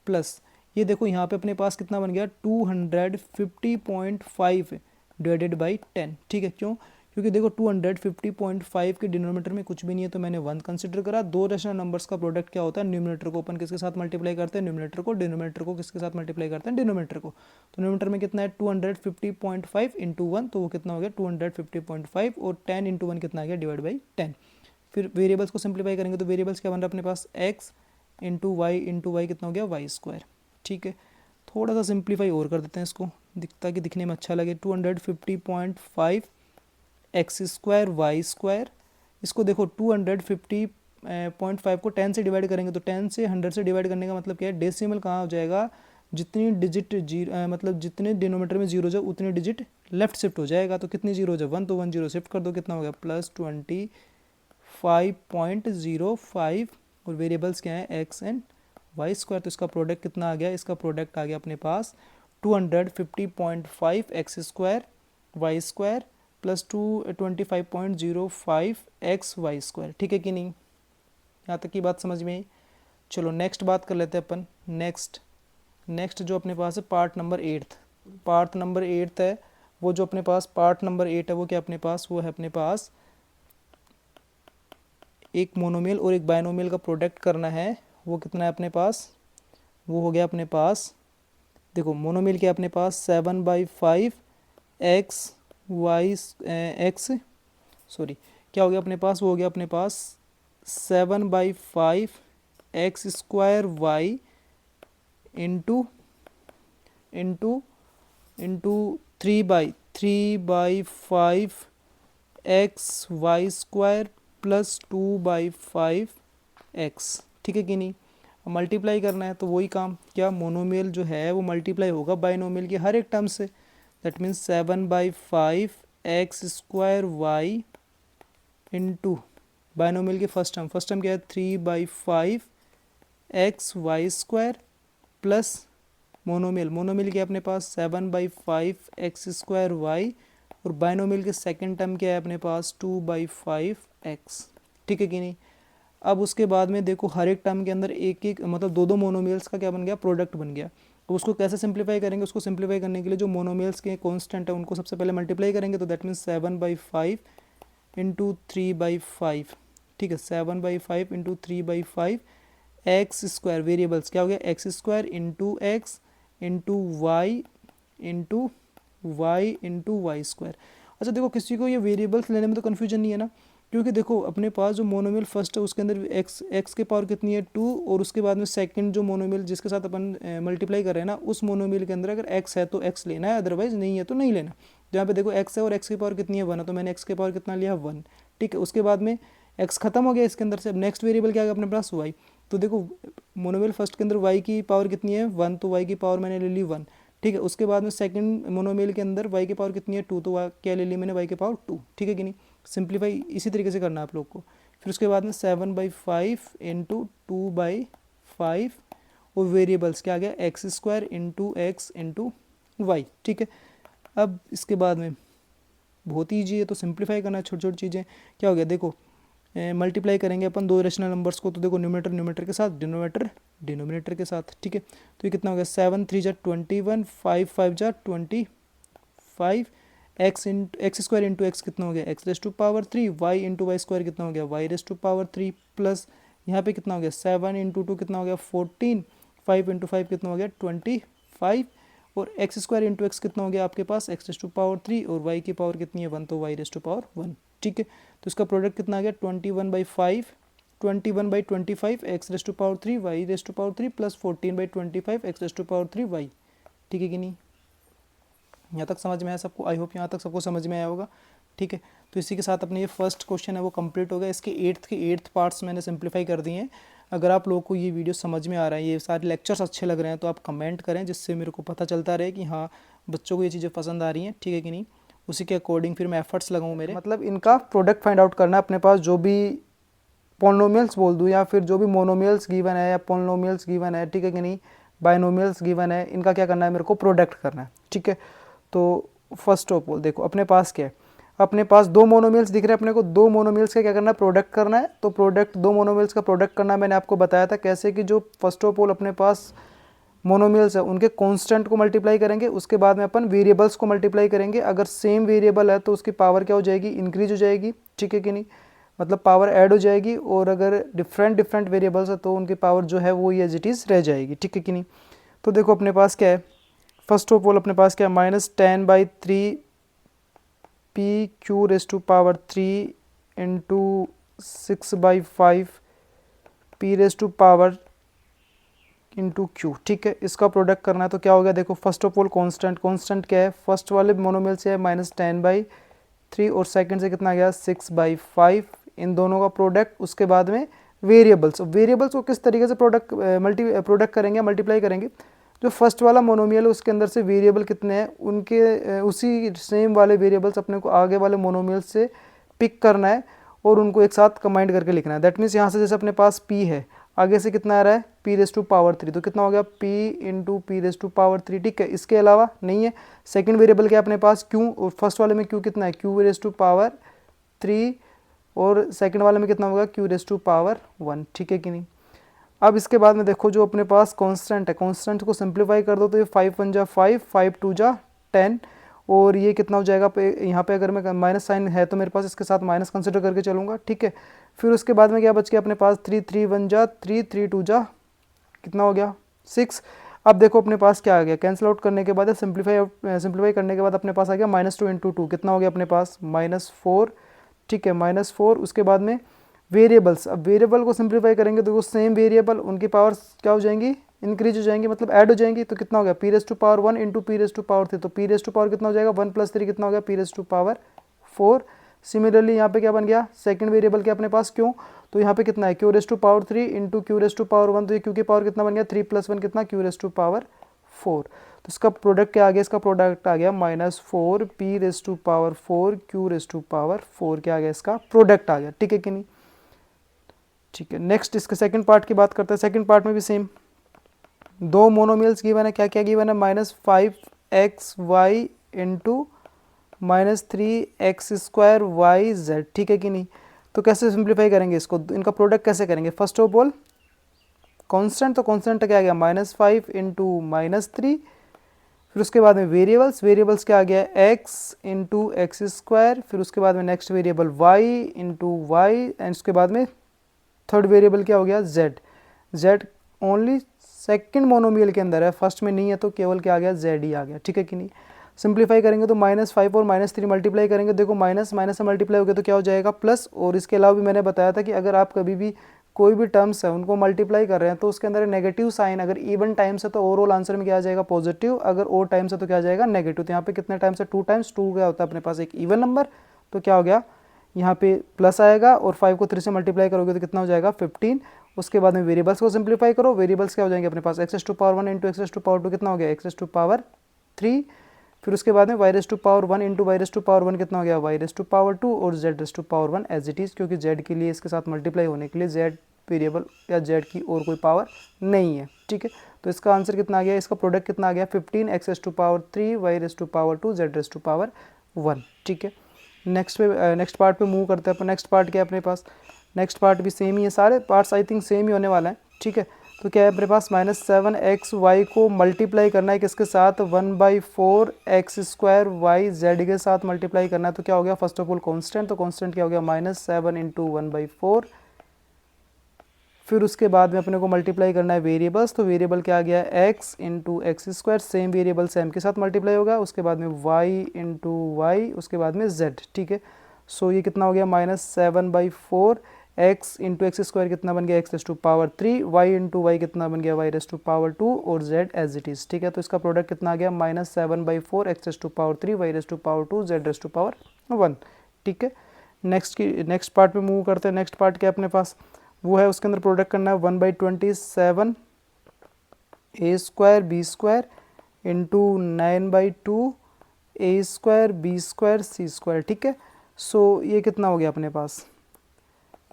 प्लस ये देखो यहाँ पे अपने पास कितना बन गया 250.5 डिवाइडेड बाई 10। ठीक है, क्यों? क्योंकि देखो 250.5 के डिनोमिनेटर में कुछ भी नहीं है तो मैंने 1 कंसिडर करा। दो रेशनल नंबर्स का प्रोडक्ट क्या होता है? न्यूमरेटर को अपन किसके साथ मल्टीप्लाई करते हैं? न्यूमरेटर को। डिनोमिनेटर को किसके साथ मल्टीप्लाई करते हैं? डिनोमिनेटर को। तो न्यूमरेटर में कितना है 250.5 इंटू 1, तो वो कितना हो गया 250.5 और 10 इंटू 1 कितना आ गया डिवाइड बाई 10। फिर वेरिएबल्स को सिंप्लीफाई करेंगे तो वेरिएबल्स क्या बन रहा है अपने पास x इंटू वाई कितना हो गया वाई स्क्वायर। ठीक है, थोड़ा सा सिंप्लीफाई और कर देते हैं इसको ताकि दिखने में अच्छा लगे। 250.5 एक्स स्क्वायर वाई स्क्वायर, इसको देखो 250.5 को 10 से डिवाइड करेंगे तो 10 से 100 से डिवाइड करने का मतलब क्या है? डेसिमल कहाँ हो जाएगा? जितनी डिजिट मतलब जितने डिनोमीटर में जीरो जाए उतनी डिजिट लेफ्ट शिफ्ट हो जाएगा। तो कितनी जीरो जाए? 1, तो 1 जीरो शिफ्ट कर दो, कितना हो गया +25.05 और वेरिएबल्स क्या है एक्स एंड वाई स्क्वायर। तो इसका प्रोडक्ट कितना आ गया? इसका प्रोडक्ट आ गया अपने पास 250.5 x square y square plus 225.05 x y square. ठीक है कि नहीं? यहाँ तक की बात समझ में आई। चलो नेक्स्ट बात कर लेते हैं अपन। नेक्स्ट जो अपने पास है पार्ट नंबर 8 है, वो जो अपने पास पार्ट नंबर 8 है वो क्या अपने पास? वो है अपने पास एक मोनोमियल और एक बायनोमियल का प्रोडक्ट करना है। वो कितना है अपने पास? वो हो गया अपने पास, देखो मोनोमियल क्या अपने पास 7/5 एक्स वाई एक्स सॉरी क्या हो गया अपने पास? वो हो गया अपने पास 7/5 x square y into 3/5 x y square plus 2/5 x. ठीक है कि नहीं? मल्टीप्लाई करना है तो वही काम, क्या मोनोमियल जो है वो मल्टीप्लाई होगा बाइनोमियल के हर एक टर्म से। That means 7/5 x square y into binomial के फर्स्ट टर्म क्या है 3/5 x y square plus monomial क्या है अपने पास 7/5 एक्स स्क्वायर वाई और बाइनोमियल के सेकेंड टर्म क्या है अपने पास 2/5 एक्स। ठीक है कि नहीं? अब उसके बाद में देखो हर एक टर्म के अंदर एक एक मतलब दो मोनोमियल्स का क्या बन गया? प्रोडक्ट बन गया। तो उसको कैसे सिंप्लीफाई करेंगे? उसको सिंप्लीफाई करने के लिए जो मोनोमियल्स के कांस्टेंट है उनको सबसे पहले मल्टीप्लाई करेंगे तो दैट मीन्स 7/5 इंटू 3/5। ठीक है, 7/5 इंटू 3/5 एक्स स्क्वायर, वेरिएबल्स क्या हो गया x square into x into y into y square. अच्छा देखो किसी को ये वेरिएबल्स लेने में तो कन्फ्यूजन नहीं है ना, क्योंकि देखो अपने पास जो मोनोमियल फर्स्ट है उसके अंदर एक्स के पावर कितनी है 2 और उसके बाद में सेकंड जो मोनोमियल जिसके साथ अपन मल्टीप्लाई कर रहे हैं ना उस मोनोमियल के अंदर अगर एक्स है तो एक्स लेना है, अदरवाइज नहीं है तो नहीं लेना। जहाँ पे देखो एक्स है और एक्स की पावर कितनी है 1 है तो मैंने एक्स की पावर कितना लिया 1। ठीक है, उसके बाद में एक्स खत्म हो गया इसके अंदर से। अब नेक्स्ट वेरिएबल क्या है अपने पास वाई। तो देखो मोनोमियल फर्स्ट के अंदर वाई की पावर कितनी है 1 तो वाई की पावर मैंने ले ली 1। ठीक है, उसके बाद में सेकंड मोनोमियल के अंदर वाई की पावर कितनी है 2 तो क्या ले ली मैंने वाई की पावर 2। ठीक है कि नहीं? सिंप्लीफाई इसी तरीके से करना है आप लोग को। फिर उसके बाद में 7/5 इंटू 2/5 और वेरिएबल्स क्या आ गया x square into x into y. ठीक है, अब इसके बाद में बहुत ईजी है तो सिंप्लीफाई करना है छोटी छोटी चीज़ें। क्या हो गया देखो मल्टीप्लाई करेंगे अपन दो रेशनल नंबर्स को तो देखो न्यूमरेटर के साथ डिनोमिनेटर के साथ। ठीक है, तो ये कितना हो गया 7 3 जा 21 5 5 जा 25 एक्स स्क्वायर इंटू एक्स कितना हो गया x raise to power 3 y into y square कितना हो गया वाई रेस टू पावर 3 प्लस यहाँ पे कितना हो गया 7 इंटू 2 कितना हो गया 14 5 इंटू 5 कितना हो गया 25 और एक्स स्क्वायर इंटू एक्स कितना हो गया आपके पास एक्स रेस टू पावर 3 और वाई की पावर कितनी है 1 तो वाई रेस टू पावर 1। ठीक है, तो इसका प्रोडक्ट कितना आ गया 21/25 x raise to power 3 y raise to power 3 प्लस 14/25 x raise to power 3 y. ठीक है कि नहीं? यहाँ तक समझ में आया सबको? आई होप यहाँ तक सबको समझ में आया होगा। ठीक है, तो इसी के साथ अपने ये फर्स्ट क्वेश्चन है वो कंप्लीट हो गया। इसके एट्थ पार्ट्स मैंने सिंप्लीफाई कर दिए हैं। अगर आप लोगों को ये वीडियो समझ में आ रहा है, ये सारे लेक्चर्स अच्छे लग रहे हैं तो आप कमेंट करें जिससे मेरे को पता चलता रहे कि हाँ बच्चों को ये चीज़ें पसंद आ रही हैं। ठीक है कि नहीं? उसी के अकॉर्डिंग फिर मैं एफर्ट्स लगाऊँ मेरे, मतलब इनका प्रोडक्ट फाइंड आउट करना है अपने पास जो भी पॉलिनोमियल्स बोल दूँ या फिर जो भी मोनोमियल्स गिवन है या पॉलिनोमियल्स गिवन है। ठीक है कि नहीं? बाइनोमियल्स गिवन है, इनका क्या करना है मेरे को प्रोडक्ट करना है। ठीक है, तो फर्स्ट ऑफ ऑल देखो अपने पास क्या है अपने पास दो मोनोमियल्स दिख रहे हैं अपने को, दो मोनोमियल्स का क्या करना है, प्रोडक्ट करना है। तो प्रोडक्ट, दो मोनोमियल्स का प्रोडक्ट करना है, मैंने आपको बताया था कैसे कि जो फर्स्ट ऑफ ऑल अपने पास मोनोमियल्स है उनके कांस्टेंट को मल्टीप्लाई करेंगे, उसके बाद में अपन वेरिएबल्स को मल्टीप्लाई करेंगे। अगर सेम वेरिएबल है तो उसकी पावर क्या हो जाएगी, इंक्रीज हो जाएगी, ठीक है कि नहीं, मतलब पावर ऐड हो जाएगी। और अगर डिफरेंट डिफरेंट वेरिएबल्स है तो उनकी पावर जो है वो एज इट इज़ रह जाएगी, ठीक है कि नहीं। तो देखो अपने पास क्या है, फर्स्ट ऑफ ऑल अपने पास क्या है, -10/3 p q raise to power 3 into 6/5 p raise to power into q, ठीक है। इसका प्रोडक्ट करना है तो क्या हो गया, देखो first of all constant, constant क्या है, फर्स्ट वाले मोनोमियल से है -10/3 और सेकंड से कितना गया 6/5, इन दोनों का प्रोडक्ट। उसके बाद में वेरिएबल्स, वेरिएबल्स को किस तरीके से प्रोडक्ट करेंगे, मल्टीप्लाई करेंगे। जो फर्स्ट वाला मोनोमियल है उसके अंदर से वेरिएबल कितने हैं उनके उसी सेम वाले वेरिएबल्स अपने को आगे वाले मोनोमियल से पिक करना है और उनको एक साथ कंबाइंड करके लिखना है। दैट मीन्स यहाँ से जैसे अपने पास p है, आगे से कितना आ रहा है p रेस टू पावर 3, तो कितना हो गया p into p raise to power 3, ठीक है। इसके अलावा नहीं है, सेकंड वेरिएबल क्या है अपने पास q, और फर्स्ट वाले में q कितना है q रेस टू पावर 3 और सेकंड वाले में कितना होगा q रेस टू पावर 1, ठीक है कि नहीं। अब इसके बाद में देखो जो अपने पास कांस्टेंट है, कांस्टेंट को सिंप्लीफाई कर दो तो ये 5 1 जा 5, 5 2 जा 10 और ये कितना हो जाएगा पे, यहाँ पे अगर मैं माइनस साइन है तो मेरे पास इसके साथ माइनस कंसिडर करके चलूँगा, ठीक है। फिर उसके बाद में क्या बच गया अपने पास 3 3 1 जा 3, 3 2 जा कितना हो गया 6। अब देखो अपने पास क्या आ गया, कैंसिल आउट करने के बाद सिंप्लीफाई करने के बाद अपने पास आ गया -2 इंटू 2, कितना हो गया अपने पास -4, ठीक है, -4। उसके बाद में वेरिएबल्स, अब वेरिएबल को सिंप्लीफाई करेंगे तो वो सेम वेरिएबल उनकी पावर्स क्या हो जाएंगी, इंक्रीज हो जाएंगी, मतलब ऐड हो जाएंगी। तो कितना हो गया p raise to power 1 into p raise to power 3, तो p रेस टू पावर कितना हो जाएगा 1 + 3 कितना हो गया p raise to power 4। Similarly यहाँ पे क्या बन गया, सेकंड वेरिएबल क्या अपने पास क्यों, तो यहाँ पे कितना है q raise to power 3 into q raise to power 1, तो ये q की पावर कितना बन गया 3 + 1 कितना q रेस टू पावर 4। तो इसका प्रोडक्ट क्या आ गया, इसका प्रोडक्ट आ गया -4 p raise to power 4 q raise to power 4, क्या आ गया इसका प्रोडक्ट आ गया, ठीक है कि नहीं, ठीक है। नेक्स्ट इसके सेकंड पार्ट की बात करते हैं। सेकंड पार्ट में भी सेम दो मोनोमियल्स गिवन है, क्या क्या गिवन है -5xy इंटू -3x² yz, ठीक है कि नहीं। तो कैसे सिंप्लीफाई करेंगे इसको, इनका प्रोडक्ट कैसे करेंगे, फर्स्ट ऑफ ऑल कांस्टेंट, तो कांस्टेंट क्या आ गया -5 इंटू -3, फिर उसके बाद में वेरिएबल्स, वेरिएबल्स क्या आ गया x इंटू x², फिर उसके बाद में next variable y into y and उसके बाद में थर्ड वेरिएबल क्या हो गया z, z only second monomial के अंदर है, फर्स्ट में नहीं है, तो केवल क्या आ गया z ही आ गया, ठीक है कि नहीं। सिंप्लीफाई करेंगे तो -5 और -3 मल्टीप्लाई करेंगे, देखो माइनस माइनस से मल्टीप्लाई हो गया तो क्या हो जाएगा प्लस। और इसके अलावा भी मैंने बताया था कि अगर आप कभी भी कोई भी टर्म्स है उनको मल्टीप्लाई कर रहे हैं तो उसके अंदर नेगेटिव साइन अगर इवन टाइम्स है तो ओवरऑल आंसर में क्या आ जाएगा पॉजिटिव, अगर ओड टाइम्स है तो क्या आ जाएगा नेगेटिव। तो यहाँ पे कितने टाइम्स है 2 टाइम्स, 2 क्या होता है अपने पास एक इवन नंबर, तो क्या हो गया यहाँ पे प्लस आएगा और 5 को 3 से मल्टीप्लाई करोगे तो कितना हो जाएगा 15। उसके बाद में वेरिएबल्स को सिंप्लीफाई करो, वेरिएबल्स क्या हो जाएंगे अपने पास x to power 1 into x to power 2 कितना हो गया x टू पावर 3, फिर उसके बाद में y raise to power 1 into y raise to power 1 कितना हो गया y रेस टू पावर 2 और z raise to power 1 as it is, क्योंकि z के लिए इसके साथ मल्टीप्लाई होने के लिए z वेरिएबल या z की और कोई पावर नहीं है, ठीक है। तो इसका आंसर कितना आ गया, इसका प्रोडक्ट कितना आ गया 15 x to power 3 y raise to power 2 z raise to power 1, ठीक है। नेक्स्ट पार्ट पे मूव करते हैं अपन। नेक्स्ट पार्ट क्या है अपने पास, नेक्स्ट पार्ट भी सेम ही है, सारे पार्ट्स आई थिंक सेम ही होने वाला है, ठीक है। तो क्या है अपने पास -7xy को मल्टीप्लाई करना है किसके साथ 1/4x² y z के साथ मल्टीप्लाई करना है, तो क्या हो गया फर्स्ट ऑफ ऑल कांस्टेंट, तो कांस्टेंट क्या हो गया -7 इंटू 1/4, फिर उसके बाद में अपने को मल्टीप्लाई करना है वेरिएबल्स, तो वेरिएबल क्या आ गया x into x², same variable same के साथ मल्टीप्लाई होगा, उसके बाद में y इंटू वाई, उसके बाद में z, ठीक है। सो ये कितना हो गया -7/4 x इंटू x² कितना बन गया x raise to power 3, y into y कितना बन गया y रेस टू पावर 2 और z एज इट इज़, ठीक है। तो इसका प्रोडक्ट कितना आ गया -7/4 x raise to power 3 y raise to power 2 z raise to power 1, ठीक है। नेक्स्ट पार्ट पे मूव करते हैं। नेक्स्ट पार्ट क्या है अपने पास, वो है उसके अंदर प्रोडक्ट करना है 1/27 a² b² into 9/2 a² b² c², ठीक है। सो ये कितना हो गया अपने पास,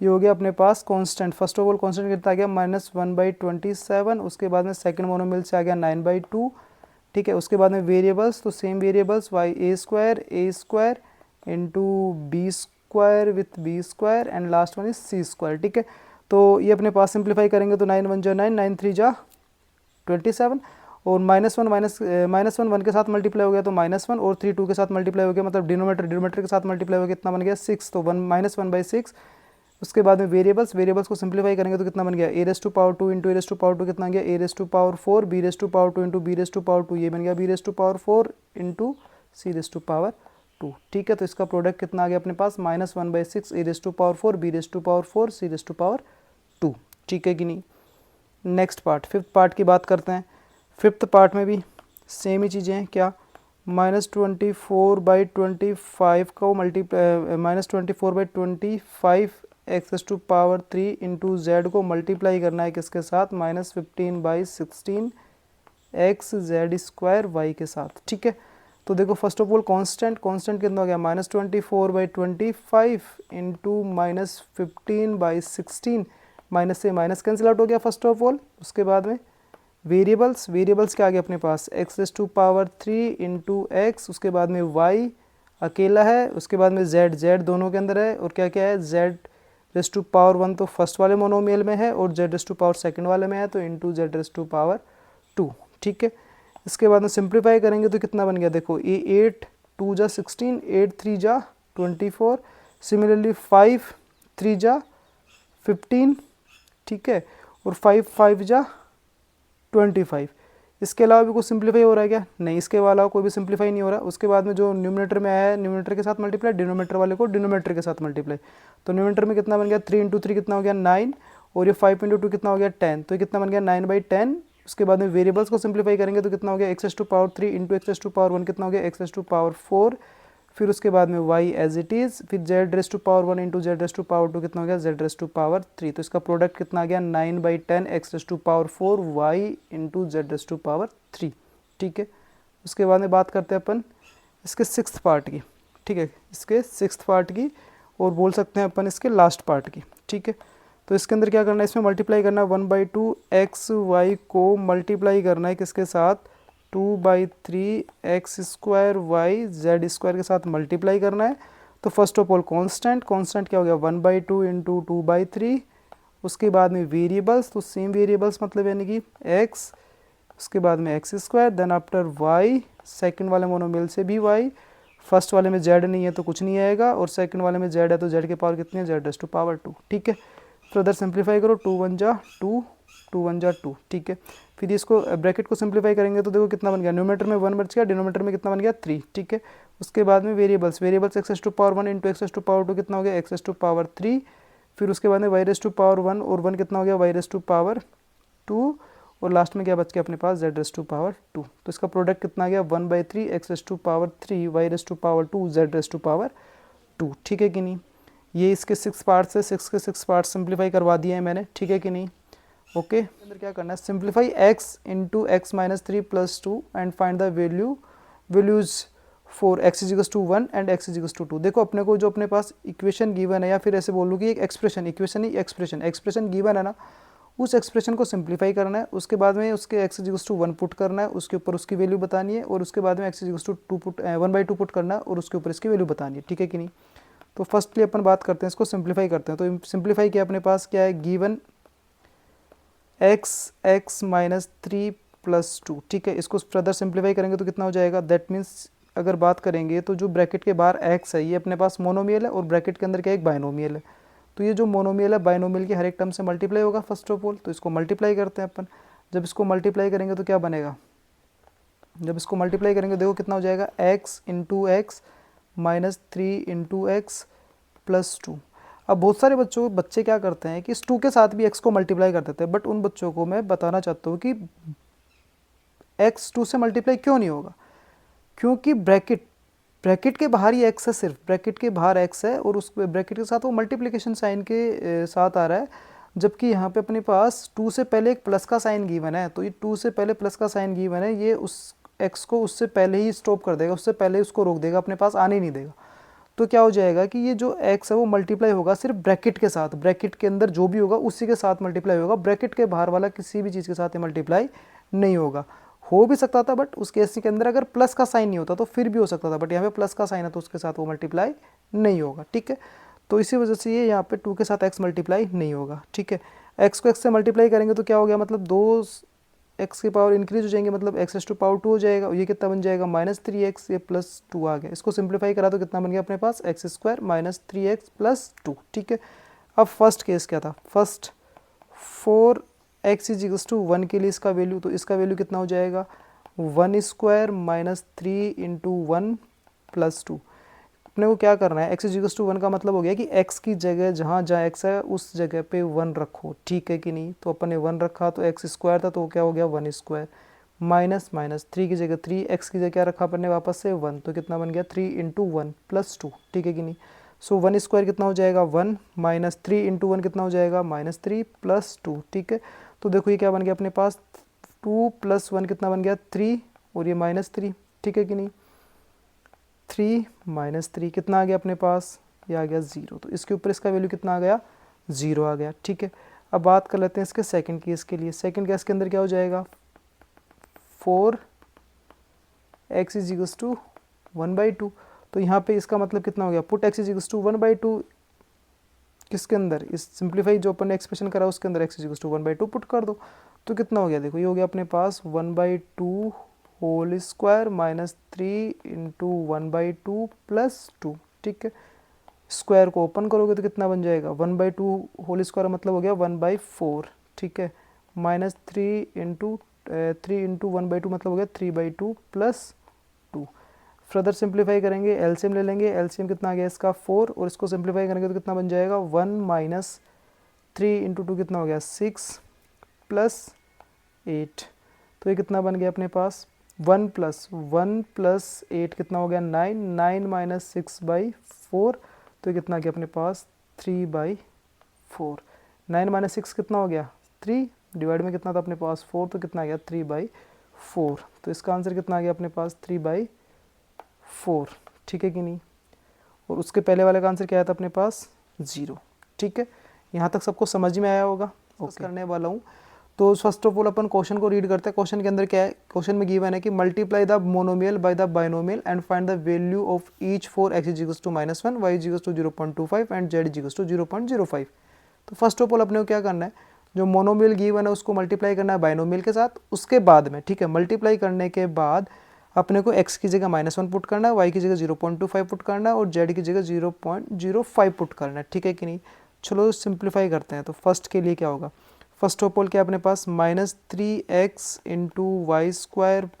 ये हो गया अपने पास constant. First of all constant कितना आ गया -1/27, उसके बाद में सेकंड मोनोमियल से आ गया 9/2, ठीक है। उसके बाद में वेरिएबल्स, तो same variables y a² into b square with b square and last one is c square. ठीक है, तो ये अपने पास सिंप्लीफाई करेंगे तो 9 1 जा 9, 9 3 जा 27, और माइनस वन वन के साथ मल्टीप्लाई हो गया तो -1, और 3 2 के साथ मल्टीप्लाई हो गया, मतलब डिनोमीटर के साथ मल्टीप्लाई हो गया, कितना बन गया 6, तो 1 उसके बाद में वेरिएबल्स को सिंप्लीफाई करेंगे तो कितना बन गया a⁻² इंटू a⁻² कितना गया a⁻4 b⁻² इंटू b⁻², ये बन गया b⁻4 इंटू c⁻²। ठीक है, तो इसका प्रोडक्ट कितना आ गया अपने पास -1/6 a⁻4 b⁻4 c⁻²। ठीक है कि नहीं। नेक्स्ट पार्ट, फिफ्थ पार्ट की बात करते हैं। फिफ्थ पार्ट में भी सेम ही चीज़ें हैं। क्या, -24/25 को -24/25 x⁻³ इंटू जेड को मल्टीप्लाई करना है किसके साथ, -15/16 x² y के साथ। ठीक है, तो देखो फर्स्ट ऑफ ऑल कांस्टेंट कितना हो गया, -24/25 इंटू -15/16, माइनस से माइनस कैंसिल आउट हो गया फर्स्ट ऑफ ऑल। उसके बाद में वेरिएबल्स क्या आ गया अपने पास, x⁻³ इंटू एक्स, उसके बाद में y अकेला है, उसके बाद में z दोनों के अंदर है, और क्या क्या है z⁻1 तो फर्स्ट वाले मोनोमियल में है और z⁻2 सेकंड वाले में है, तो इंटू z⁻2। ठीक है, इसके बाद में सिंप्लीफाई करेंगे तो कितना बन गया, देखो ये 8 2 जा 16, 8 3 जा 24, सिमिलरली 5 3 जा 15, ठीक है, और 5 5 जा 25। इसके अलावा भी कुछ सिंप्लीफाई हो रहा है क्या, नहीं, इसके अलावा कोई भी सिंप्लीफाई नहीं हो रहा। उसके बाद में जो न्यूमरेटर में आया है न्यूमरेटर के साथ मल्टीप्लाई, डिनोमीटर वाले को डिनोमीटर के साथ मल्टीप्लाई, तो न्यूमरेटर में कितना बन गया 3 इंटू 3 कितना हो गया 9, और ये 5 इंटू 2 कितना हो गया 10, तो ये कितना बन गया 9/10। उसके बाद में वेरिएबल्स को सिंप्लीफाई करेंगे तो कितना हो गया x⁻³ इंटू x⁻1 कितना हो गया x⁻4, फिर उसके बाद में y एज इट इज़, फिर z⁻1 इंटू z⁻2 कितना हो गया z⁻3। तो इसका प्रोडक्ट कितना आ गया 9/10 x⁻4 y इंटू z⁻3। ठीक है, उसके बाद में बात करते हैं अपन इसके सिक्स्थ पार्ट की। ठीक है, इसके सिक्स्थ पार्ट की, और बोल सकते हैं अपन इसके लास्ट पार्ट की। ठीक है, तो इसके अंदर क्या करना है, इसमें मल्टीप्लाई करना है 1/2 एक्स वाई को मल्टीप्लाई करना है किसके साथ 2/3 x² y z² के साथ मल्टीप्लाई करना है। तो फर्स्ट ऑफ ऑल कांस्टेंट क्या हो गया 1/2 इंटू 2/3, उसके बाद में वेरिएबल्स, तो सेम वेरिएबल्स मतलब यानी कि x, उसके बाद में x², then after y, second वाले मोनोमियल से भी y, फर्स्ट वाले में z नहीं है तो कुछ नहीं आएगा, और सेकंड वाले में z है तो z की पावर कितनी है z⁻²। ठीक है, तो इधर सिंप्लीफाई करो 2 1 जा 2, 2 1 जा 2। ठीक है, फिर इसको ब्रैकेट को सिंप्लीफाई करेंगे तो देखो कितना बन गया, न्यूमरेटर में 1 बच गया, डिनोमीटर में कितना बन गया 3। ठीक है, उसके बाद में वेरिएबल्स x⁻1 इंटू x⁻2 कितना हो गया x⁻3, फिर उसके बाद में y⁻1 और 1 कितना हो गया y⁻2, और लास्ट में क्या बच गया अपने पास z⁻2। तो इसका प्रोडक्ट कितना आ गया 1/3 x⁻3 y⁻2 z⁻2। ठीक है कि नहीं। ये इसके 6 पार्ट्स है, 6 के 6 पार्ट्स सिंप्लीफाई करवा दिए हैं मैंने। ठीक है कि नहीं। ओके, अंदर क्या करना है, simplify x into x minus 3 plus 2 and find the values for x is to 1 and x is to 2। देखो अपने को जो अपने पास इक्वेशन गिवन है, या फिर ऐसे बोल लूँ कि एक एक्सप्रेशन गिवन है ना, उस एक्सप्रेशन को सिंप्लीफाई करना है, उसके बाद में उसके x इज टू 1 पुट करना है, उसके ऊपर उसकी वैल्यू बतानी है, और उसके बाद में x इज टू 1/2 पुट करना है और उसके ऊपर इसकी वैल्यू बतानी है। ठीक है कि नहीं। तो फर्स्टली अपन बात करते हैं, इसको सिंप्लीफाई करते हैं। तो सिंप्लीफाई किया अपने पास क्या है, गिवन x माइनस 3 प्लस 2। ठीक है, इसको फर्दर सिंप्लीफाई करेंगे तो कितना हो जाएगा, दैट मीन्स अगर बात करेंगे तो जो ब्रैकेट के बाहर x है ये अपने पास मोनोमियल है, और ब्रैकेट के अंदर क्या एक बाइनोमियल है। तो ये जो मोनोमियल है बाइनोमियल के हर एक टर्म से मल्टीप्लाई होगा फर्स्ट ऑफ ऑल। तो इसको मल्टीप्लाई करते हैं अपन। जब इसको मल्टीप्लाई करेंगे तो क्या बनेगा, जब इसको मल्टीप्लाई करेंगे देखो कितना हो जाएगा x into x minus 3 into x plus 2। अब बहुत सारे बच्चे क्या करते हैं कि इस 2 के साथ भी x को मल्टीप्लाई कर देते हैं, बट उन बच्चों को मैं बताना चाहता हूँ कि x 2 से मल्टीप्लाई क्यों नहीं होगा, क्योंकि ब्रैकेट के बाहर ही x है, सिर्फ ब्रैकेट के बाहर x है, और उस ब्रैकेट के साथ वो मल्टीप्लिकेशन साइन के साथ आ रहा है, जबकि यहाँ पे अपने पास 2 से पहले एक प्लस का साइन गिवन है। तो ये 2 से पहले प्लस का साइन गिवन है, ये उस x को उससे पहले ही स्टॉप कर देगा, उससे पहले उसको रोक देगा, अपने पास आने नहीं देगा। तो क्या हो जाएगा कि ये जो x है वो मल्टीप्लाई होगा सिर्फ ब्रैकेट के साथ, ब्रैकेट के अंदर जो भी होगा उसी के साथ मल्टीप्लाई होगा, ब्रैकेट के बाहर वाला किसी भी चीज़ के साथ मल्टीप्लाई नहीं होगा। हो भी सकता था, बट उस केस के अंदर अगर प्लस का साइन नहीं होता तो फिर भी हो सकता था, बट यहाँ पे प्लस का साइन है तो उसके साथ वो मल्टीप्लाई नहीं होगा, ठीक है। तो इसी वजह से ये यहाँ पे 2 के साथ x मल्टीप्लाई नहीं होगा, ठीक है। x को x से मल्टीप्लाई करेंगे तो क्या हो गया, मतलब 2 x की पावर इंक्रीज हो जाएंगे, मतलब x⁻² हो जाएगा, और ये कितना बन जाएगा -3x, ये +2 आ गया। इसको सिंप्लीफाई करा तो कितना बन गया अपने पास x² - 3x + 2, ठीक है। अब फर्स्ट केस क्या था, फर्स्ट 4x = 1 के लिए इसका वैल्यू, तो इसका वैल्यू कितना हो जाएगा 1² - 3 × 1 + 2। अपने को क्या करना है, x = 1 का मतलब हो गया कि x की जगह जहाँ जहाँ x है उस जगह पे 1 रखो, ठीक है कि नहीं। तो अपन ने 1 रखा तो x² था तो क्या हो गया 1² माइनस 3 की जगह 3, x की जगह क्या रखा अपन ने वापस से 1, तो कितना बन गया 3 × 1 + 2, ठीक है कि नहीं। सो 1² कितना हो जाएगा 1 माइनस 3 × 1 कितना हो जाएगा -3 + 2, ठीक है। तो देखो ये क्या बन गया अपने पास 2 + 1 कितना बन गया 3, और ये -3, ठीक है कि नहीं। 3 - 3 कितना आ गया अपने पास, ये आ गया 0, तो इसके ऊपर इसका वैल्यू कितना आ गया 0 आ गया, ठीक है। अब बात कर लेते हैं इसके सेकंड केस के लिए। सेकंड केस के अंदर क्या हो जाएगा 4x = 1/2, तो यहाँ पे इसका मतलब कितना हो गया, पुट x = 1/2 किसके अंदर, इस सिंप्लीफाई जो अपन ने एक्सप्रेशन करा उसके अंदर x = 1/2 पुट कर दो, तो कितना हो गया, देखो ये हो गया अपने पास 1/2 होल स्क्वायर माइनस 3 × 1/2 + 2, ठीक है। स्क्वायर को ओपन करोगे तो कितना बन जाएगा 1/2 होल स्क्वायर मतलब हो गया 1/4, ठीक है, माइनस 3 × 1/2 मतलब हो गया 3/2 + 2। फर्दर सिंप्लीफाई करेंगे, एलसीएम ले लेंगे, एलसीएम कितना आ गया इसका 4, और इसको सिंप्लीफाई करेंगे तो कितना बन जाएगा 1 - 3 × 2 कितना हो गया 6 + 8, तो ये कितना बन गया अपने पास 1 + 1 + 8 कितना हो गया 9, 9 - 6/4, तो ये कितना आ गया अपने पास 3/4। 9 - 6 कितना हो गया 3, डिवाइड में कितना था अपने पास 4, तो कितना आ गया 3/4, तो इसका आंसर कितना आ गया अपने पास 3/4, ठीक है कि नहीं। और उसके पहले वाले का आंसर क्या आया था अपने पास 0, ठीक है। यहाँ तक सबको समझ में आया होगा। ओके करने वाला हूँ, तो first of all upon question को रीड करते हैं। क्वेश्चन के अंदर क्या है, क्वेश्चन में गिवन है कि multiply the monomial by the binomial and find the value of each for x = -1, y = 0.25 and z = 0.05। तो फर्स्ट ऑफ ऑल अपने को क्या करना है, जो मोनोमियल गिवन है उसको मल्टीप्लाई करना है बाइनोमियल के साथ, उसके बाद में, ठीक है, मल्टीप्लाई करने के बाद अपने को x की जगह -1 पुट करना है, y की जगह 0.25 पुट करना है, और z की जगह 0.05 पुट करना है, ठीक है कि नहीं। चलो सिंप्लीफाई करते हैं। तो फर्स्ट के लिए क्या होगा, फर्स्ट ऑफ ऑल क्या अपने पास -3x × y² +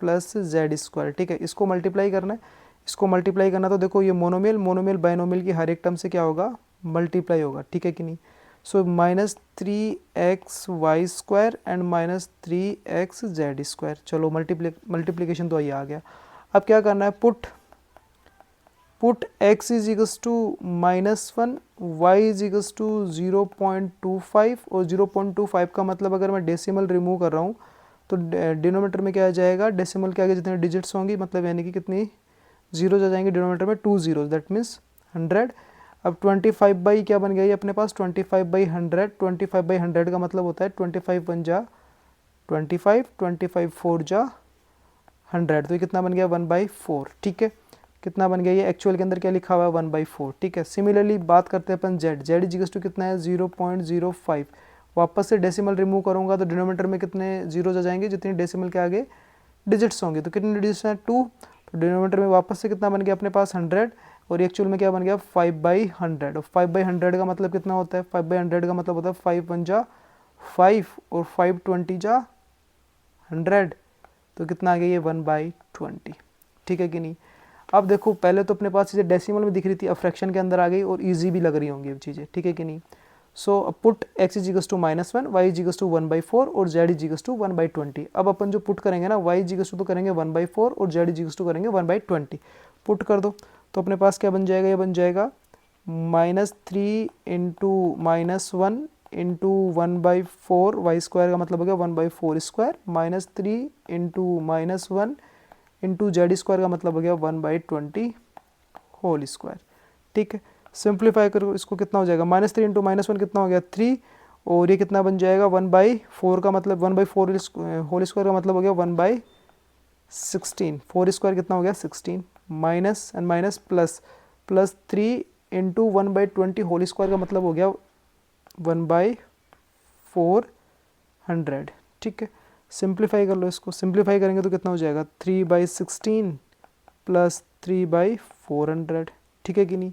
z², ठीक है, इसको मल्टीप्लाई करना है। इसको मल्टीप्लाई करना तो देखो ये मोनोमियल बाइनोमियल की हर एक टर्म से क्या होगा मल्टीप्लाई होगा, ठीक है कि नहीं। सो -3x y² and -3x z², चलो मल्टीप्लिकेशन तो ये आ गया। अब क्या करना है, पुट x = -1, y = 0.25, और 0.25 का मतलब अगर मैं डेसिमल रिमूव कर रहा हूँ तो डिनोमीटर में क्या आ जाएगा, डेसिमल के आगे जितने डिजिट्स होंगी मतलब यानी कि कितनी जीरोज आ जाएंगे डिनोमीटर में 2 zeros, दैट मीन्स 100। अब 25 बाई क्या बन गया ये अपने पास 25/100, 25/100 का मतलब होता है 25 1 जा 25, 25 4 जा 100, तो ये कितना बन गया 1/4, ठीक है। कितना बन गया ये एक्चुअल के अंदर क्या लिखा हुआ है 1/4, ठीक है। सिमिलरली बात करते हैं अपन z = कितना है 0.05, वापस से डेसिमल रिमूव करूंगा तो डिनोमीटर में कितने जीरोज आ जाएंगे जितनी डेसिमल के आगे डिजिट्स होंगे, तो कितने डिजिट्स हैं 2, तो डिनोमीटर में वापस से कितना बन गया अपने पास 100, और एक्चुअल में क्या बन गया 5/100, और 5/100 का मतलब कितना होता है 5/100 का मतलब होता है 5 1 जा 5 और 5 20 जा 100, तो कितना आ गया ये 1/20, ठीक है कि नहीं। अब देखो पहले तो अपने पास चीज़ें डेसिमल में दिख रही थी, अब फ्रैक्शन के अंदर आ गई और इजी भी लग रही होंगी अब चीज़ें, ठीक है कि नहीं। सो पुट x = -1, y = 1/4 और z = 1/20। अब अपन जो पुट करेंगे ना y तो करेंगे 1/4 और z तो करेंगे 1/20, पुट कर दो तो अपने पास क्या बन जाएगा, ये बन जाएगा -3 × -1 × 1/4, y² का मतलब हो गया 1/4² -3 × -1 × z² का मतलब हो गया 1/20 होल स्क्वायर, ठीक है। सिंप्लीफाई करो इसको कितना हो जाएगा -3 × -1 कितना हो गया 3, और ये कितना बन जाएगा 1/4 का मतलब 1/4 होल स्क्वायर का मतलब हो गया 1/20, 16, 4 स्क्वायर कितना हो गया 16, minus and minus plus, plus 3 into 1/20 whole square का मतलब हो गया 1/400। ठीक है, सिंप्लीफाई कर लो इसको, सिंप्लीफाई करेंगे तो कितना हो जाएगा 3/16 प्लस 3/400। ठीक है कि नहीं,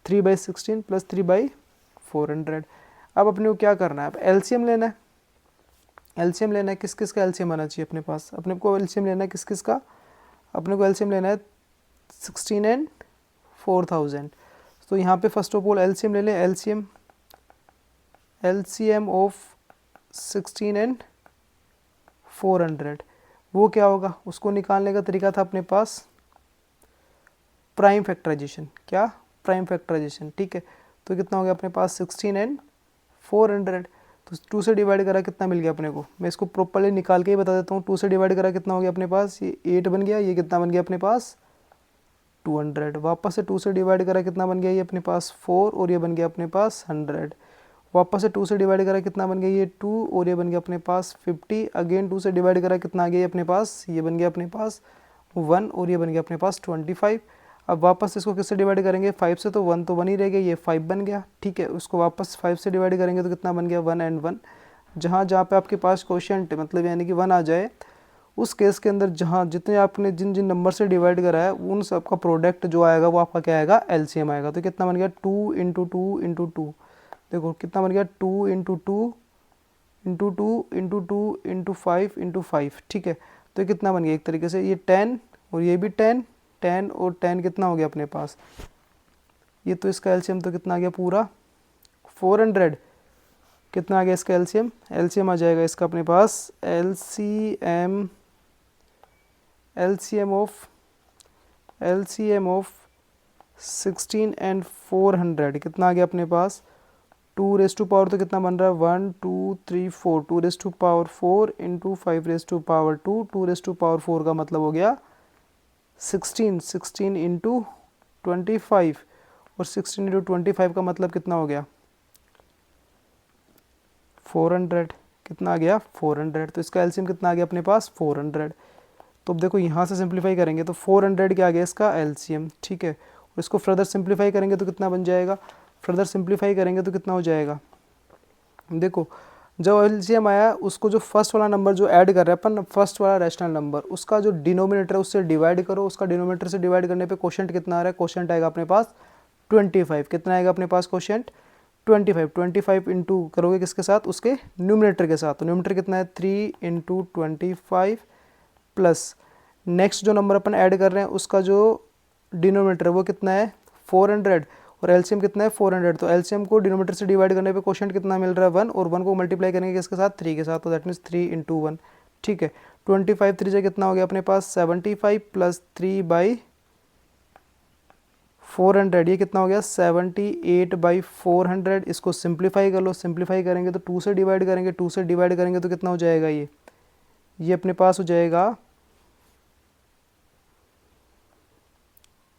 3/16 प्लस 3/400। अब अपने को क्या करना है, अब एलसीएम लेना है। एलसीएम लेना है, किस किस का एलसीएम आना चाहिए अपने पास, अपने को एलसीएम लेना है किस किस का, अपने को एलसीएम लेना है 16 एंड 4000। तो यहाँ पे फर्स्ट ऑफ ऑल एलसीएम ले लें, एलसीएम एलसीएम ऑफ 16 एंड 400 वो क्या होगा, उसको निकालने का तरीका था अपने पास प्राइम फैक्टराइजेशन। क्या, प्राइम फैक्टराइजेशन। ठीक है, तो कितना हो गया अपने पास 16 एंड 400, तो 2 से डिवाइड करा कितना मिल गया अपने को, मैं इसको प्रॉपर्ली निकाल के ही बता देता हूँ। 2 से डिवाइड करा कितना हो गया अपने पास, ये 8 बन गया, ये कितना बन गया अपने पास 200। वापस से 2 से डिवाइड करा कितना बन गया, ये अपने पास 4 और ये बन गया अपने पास 100। वापस से 2 से डिवाइड करा कितना बन गया, ये 2 और ये बन गया अपने पास 50। अगेन 2 से डिवाइड करा कितना आ गया अपने पास, ये बन गया अपने पास 1 और ये बन गया अपने पास 25। अब वापस इसको किससे डिवाइड करेंगे, 5 से, तो 1 तो 1 ही रह गया, ये 5 बन गया। ठीक है, उसको वापस 5 से डिवाइड करेंगे तो कितना बन गया 1 एंड 1। जहाँ जहाँ पे आपके पास क्वोशिएंट मतलब यानी कि 1 आ जाए, उस केस के अंदर जहाँ जितने आपने जिन जिन नंबर से डिवाइड करा है उन सब का प्रोडक्ट जो आएगा वो आपका क्या आएगा, एलसीएम आएगा। तो कितना बन गया 2 इंटू 2 इंटू 2, देखो कितना बन गया 2 into 2 into 2 into 2 into 5 into 5। ठीक है, तो कितना बन गया एक तरीके से ये 10 और ये भी 10, 10 और 10 कितना हो गया अपने पास, ये तो इसका एलसीएम तो कितना आ गया पूरा 400। कितना आ गया इसका एलसीएम, एलसीएम आ जाएगा इसका अपने पास एलसीएम ऑफ 16 एंड 400 कितना आ गया अपने पास 2 रेज टू पावर, तो कितना बन रहा है 1 2 3 4, 2 raise to power 4 into 5 raise to power 2, 2 raise to power 4 का मतलब हो गया 16, 16 इंटू 25 और 16 इंटू 25 का मतलब कितना हो गया 400। कितना आ गया 400, तो इसका एलसीएम कितना आ गया अपने पास 400। तो अब देखो यहाँ से सिंप्लीफाई करेंगे तो 400 क्या आ गया इसका एलसीएम। ठीक है, और इसको फर्दर सिंप्लीफाई करेंगे तो कितना बन जाएगा, फर्दर सिंप्लीफाई करेंगे तो कितना हो जाएगा, देखो जो एलसीएम आया उसको जो फर्स्ट वाला नंबर जो ऐड कर रहे हैं अपन, फर्स्ट वाला रैशनल नंबर, उसका जो डिनोमिनेटर है उससे डिवाइड करो, उसका डिनोमिनेटर से डिवाइड करने पे क्वोशिएंट कितना आ रहा है, क्वोशिएंट आएगा अपने पास 25। कितना आएगा अपने पास क्वोशिएंट 25, 25 इंटू करोगे किसके साथ, उसके न्यूमिनेटर के साथ, तो न्यूमिनेटर कितना है 3 इंटू 25 प्लस नेक्स्ट जो नंबर अपन ऐड कर रहे हैं उसका जो डिनोमिनेटर है वो कितना है 400 और एलसीएम कितना है 400। तो एलसीएम को डिनोमिनेटर से डिवाइड करने पे क्वोशिएंट कितना मिल रहा है 1 और 1 को मल्टीप्लाई करेंगे किसके साथ 3 के साथ, तो दैट मीन्स 3 इंटू 1। ठीक है, 25 3 से कितना हो गया अपने पास 75 प्लस 3/400, ये कितना हो गया 78/400। इसको सिंप्लीफाई कर लो, सिंप्लीफाई करेंगे तो 2 से डिवाइड करेंगे, 2 से डिवाइड करेंगे तो कितना हो जाएगा, ये अपने पास हो जाएगा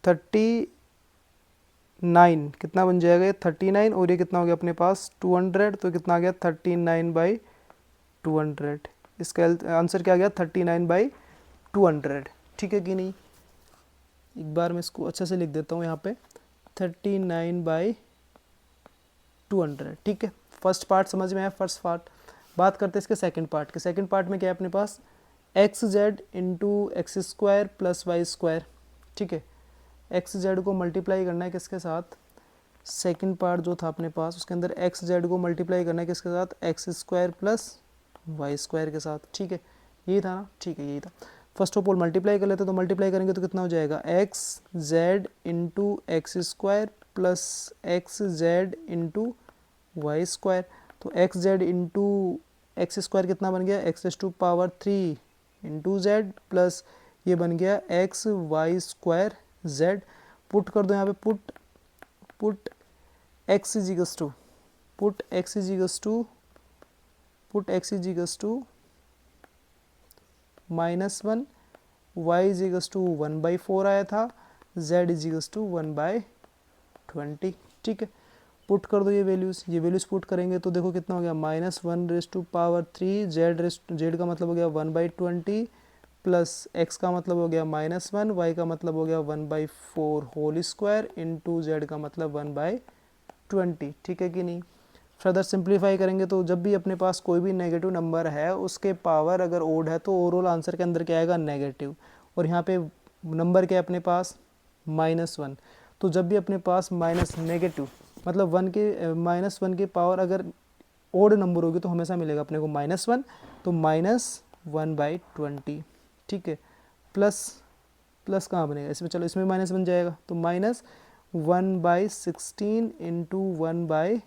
39। कितना बन जाएगा ये 39 और ये कितना हो गया अपने पास 200, तो कितना आ गया 39/200। इसका आंसर क्या आ गया 39/200। ठीक है कि नहीं, एक बार मैं इसको अच्छे से लिख देता हूँ यहाँ पे 39/200। ठीक है, फर्स्ट पार्ट समझ में आया, फर्स्ट पार्ट। बात करते हैं इसके सेकंड पार्ट के। सेकंड पार्ट में क्या है अपने पास x z into x square plus y square. ठीक है, एक्स जेड को मल्टीप्लाई करना है किसके साथ, सेकंड पार्ट जो था अपने पास उसके अंदर एक्स जेड को मल्टीप्लाई करना है किसके साथ, x square plus y square के साथ। ठीक है, यही था ना, ठीक है यही था। फर्स्ट ऑफ ऑल मल्टीप्लाई कर लेते हैं, तो मल्टीप्लाई करेंगे तो कितना हो जाएगा x z into x square plus x z into y square. तो x z into x square कितना बन गया x to power 3 into z plus ये बन गया x y square z. Put कर दो यहाँ पे, put x is equals to -1, y is equals to 1/4 आया था, z इज इक्वल्स टू 1/20। ठीक है, पुट कर दो ये वैल्यूज पुट करेंगे तो देखो कितना हो गया -1 रेज टू पावर 3 जेड का मतलब हो गया 1/20 प्लस एक्स का मतलब हो गया -1, वाई का मतलब हो गया 1/4 होल स्क्वायर इंटू जेड का मतलब 1/20। ठीक है कि नहीं। फर्दर सिंप्लीफाई करेंगे तो जब भी अपने पास कोई भी नेगेटिव नंबर है उसके पावर अगर ओड है तो ओवरऑल आंसर के अंदर क्या आएगा, नेगेटिव। और यहाँ पे नंबर क्या है अपने पास, -1। तो जब भी अपने पास माइनस नेगेटिव मतलब -1 की पावर अगर ओड नंबर होगी तो हमेशा मिलेगा अपने को -1, तो -1/20। ठीक है। प्लस कहाँ बनेगा इसमें, चलो इसमें माइनस बन जाएगा, तो -1/16 इंटू 1/20।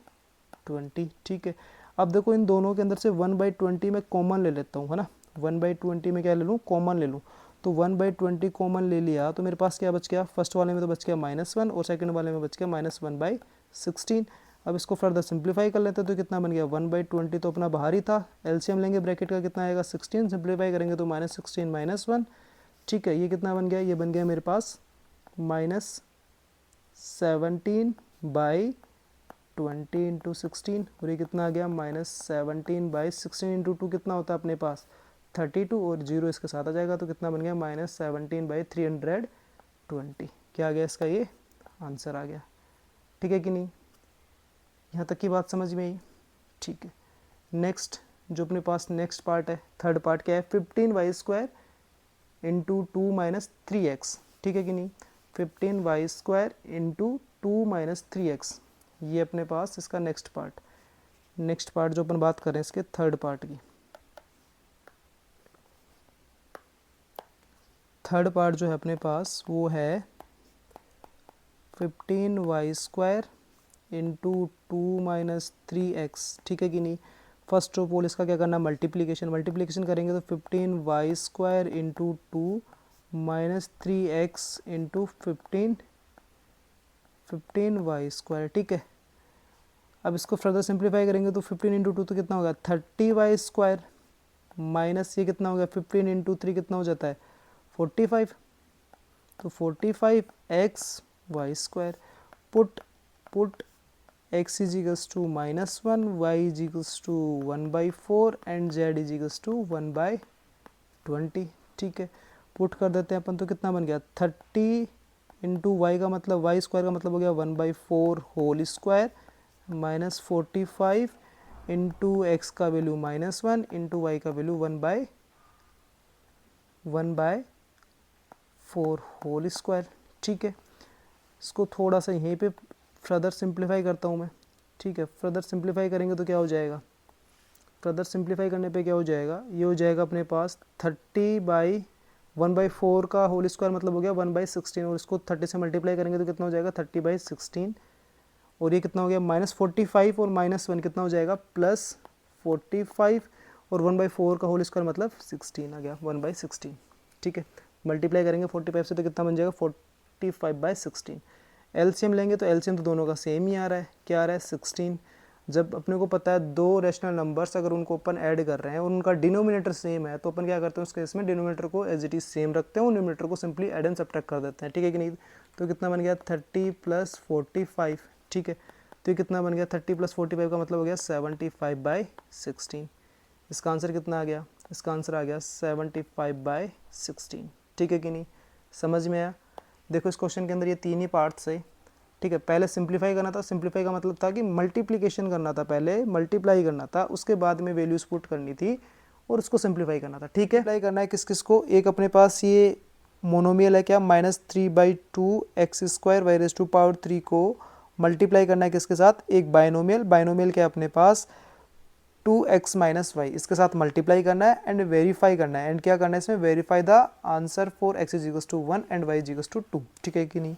ठीक है। अब देखो इन दोनों के अंदर से 1/20 में कॉमन ले लेता हूँ, है ना। 1/20 में क्या ले लूँ, कॉमन ले लूँ। तो 1/20 कॉमन ले लिया तो मेरे पास क्या बच गया, फर्स्ट वाले में तो बच गया -1 और सेकंड वाले में बच गया -1/16। अब इसको फर्दर सिंप्लीफाई कर लेते हैं तो कितना बन गया, 1/20 तो अपना बाहर ही था, एलसीएम लेंगे ब्रैकेट का कितना आएगा 16, सिंप्लीफाई करेंगे तो -16 -1। ठीक है, ये कितना बन गया, ये बन गया मेरे पास -17/20 इंटू 16 और ये कितना आ गया -17/16 इंटू 2 कितना होता है अपने पास 32 और 0 इसके साथ आ जाएगा तो कितना बन गया -17/320। क्या आ गया इसका, ये आंसर आ गया। ठीक है कि नहीं, यहाँ तक की बात समझ में आई। ठीक है। नेक्स्ट जो अपने पास नेक्स्ट पार्ट है, थर्ड पार्ट क्या है, 15y² इंटू 2 माइनस 3x। ठीक है कि नहीं, 15y² इंटू 2 माइनस 3x, ये अपने पास इसका नेक्स्ट पार्ट जो अपन बात कर रहे हैं इसके थर्ड पार्ट की। थर्ड पार्ट जो है अपने पास वो है 15y² इंटू 2 माइनस 3x। ठीक है कि नहीं। फर्स्ट ऑफ ऑल इसका क्या करना है, मल्टीप्लीकेशन करेंगे तो 15y² into 2 minus 3x into 15y²। ठीक है। अब इसको फर्दर सिंप्लीफाई करेंगे तो 15 इंटू 2 तो कितना होगा 30y² माइनस ये कितना हो गया 15 इंटू 3 कितना हो जाता है 45, तो 45x put x is equals to -1, y is equals to 1/4 and z is equals to 1/20। ठीक है, पुट कर देते हैं अपन तो कितना बन गया 30 इंटू वाई का मतलब y² का मतलब हो गया 1/4 whole square minus 45 into x का वैल्यू -1 इंटू वाई का वैल्यू 1/4 होल स्क्वायर। ठीक है, इसको थोड़ा सा यहीं पे फर्दर सिंप्लीफाई करता हूँ मैं। ठीक है, फर्दर सिंप्लीफाई करेंगे तो क्या हो जाएगा, फर्दर सिंप्लीफाई करने पे क्या हो जाएगा, ये हो जाएगा अपने पास 30/1/4 का होल स्क्वायर मतलब हो गया 1/16 और इसको 30 से मल्टीप्लाई करेंगे तो कितना हो जाएगा 30/16 और ये कितना हो गया -45 और -1 कितना हो जाएगा +45 और 1/4 का होल स्क्वायर मतलब 16 आ गया 1/16। ठीक है, मल्टीप्लाई करेंगे 45 से तो कितना बन जाएगा 45/16। एलसीएम लेंगे तो एलसीएम तो दोनों का सेम ही आ रहा है, क्या आ रहा है 16। जब अपने को पता है दो रैशनल नंबर्स अगर उनको अपन ऐड कर रहे हैं और उनका डिनोमिनेटर सेम है तो अपन क्या करते हैं उस केस में डिनोमिनेटर को एज इट इज सेम रखते हैं और न्यूमिनेटर को सिंपली ऐड एंड सब्ट्रैक्ट कर देते हैं। ठीक है कि नहीं, तो कितना बन गया 30 + 45। ठीक है, तो ये कितना बन गया 30 + 45 का मतलब हो गया 75/16। इसका आंसर कितना आ गया, इसका आंसर आ गया 75/16। ठीक है कि नहीं, समझ में आया। देखो इस क्वेश्चन के अंदर ये तीन ही पार्ट्स है। ठीक है, पहले सिंप्लीफाई करना था, सिंप्लीफाई का मतलब था कि मल्टीप्लिकेशन करना था, पहले मल्टीप्लाई करना था, उसके बाद में वैल्यूज पुट करनी थी और उसको सिंप्लीफाई करना था। ठीक है, अप्लाई करना है किस किस को, एक अपने पास ये मोनोमियल है क्या -3/2 x² y⁻³ को मल्टीप्लाई करना है किसके साथ, एक बायनोमियल क्या अपने पास 2x - y इसके साथ मल्टीप्लाई करना है एंड वेरीफाई करना है। एंड क्या करना है इसमें, verify the answer for x = 1 and y = 2। ठीक है कि नहीं।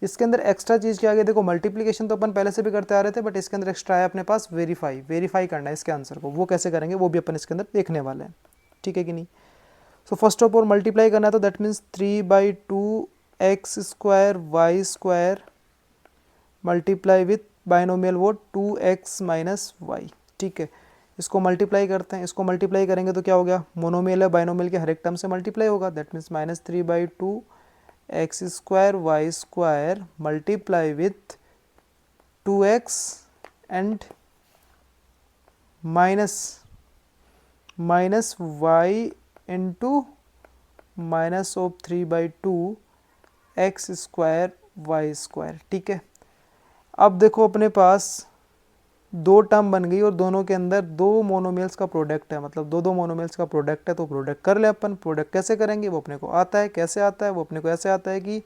इसके अंदर एक्स्ट्रा चीज़ क्या आ गया, देखो मल्टीप्लिकेशन तो अपन पहले से भी करते आ रहे थे बट इसके अंदर एक्स्ट्रा है अपने पास वेरीफाई करना है इसके आंसर को। वो कैसे करेंगे वो भी अपन इसके अंदर देखने वाले हैं। ठीक है कि नहीं। So first of all multiply करना है तो that means 3/2 x² y² multiply with binomial वो 2x - y। ठीक है, इसको मल्टीप्लाई करते हैं, इसको मल्टीप्लाई करेंगे तो क्या हो गया, मोनोमियल है बायनोमियल के हर एक टर्म से मल्टीप्लाई होगा, that means -3/2 x² y² multiply with 2x and minus y into minus of 3/2 x square y square. ठीक है, अब देखो अपने पास दो टर्म बन गई और दोनों के अंदर दो मोनोमियल्स का प्रोडक्ट है, मतलब दो मोनोमियल्स का प्रोडक्ट है, तो प्रोडक्ट कर ले अपन। प्रोडक्ट कैसे करेंगे वो अपने को आता है, कैसे आता है वो अपने को ऐसे आता है कि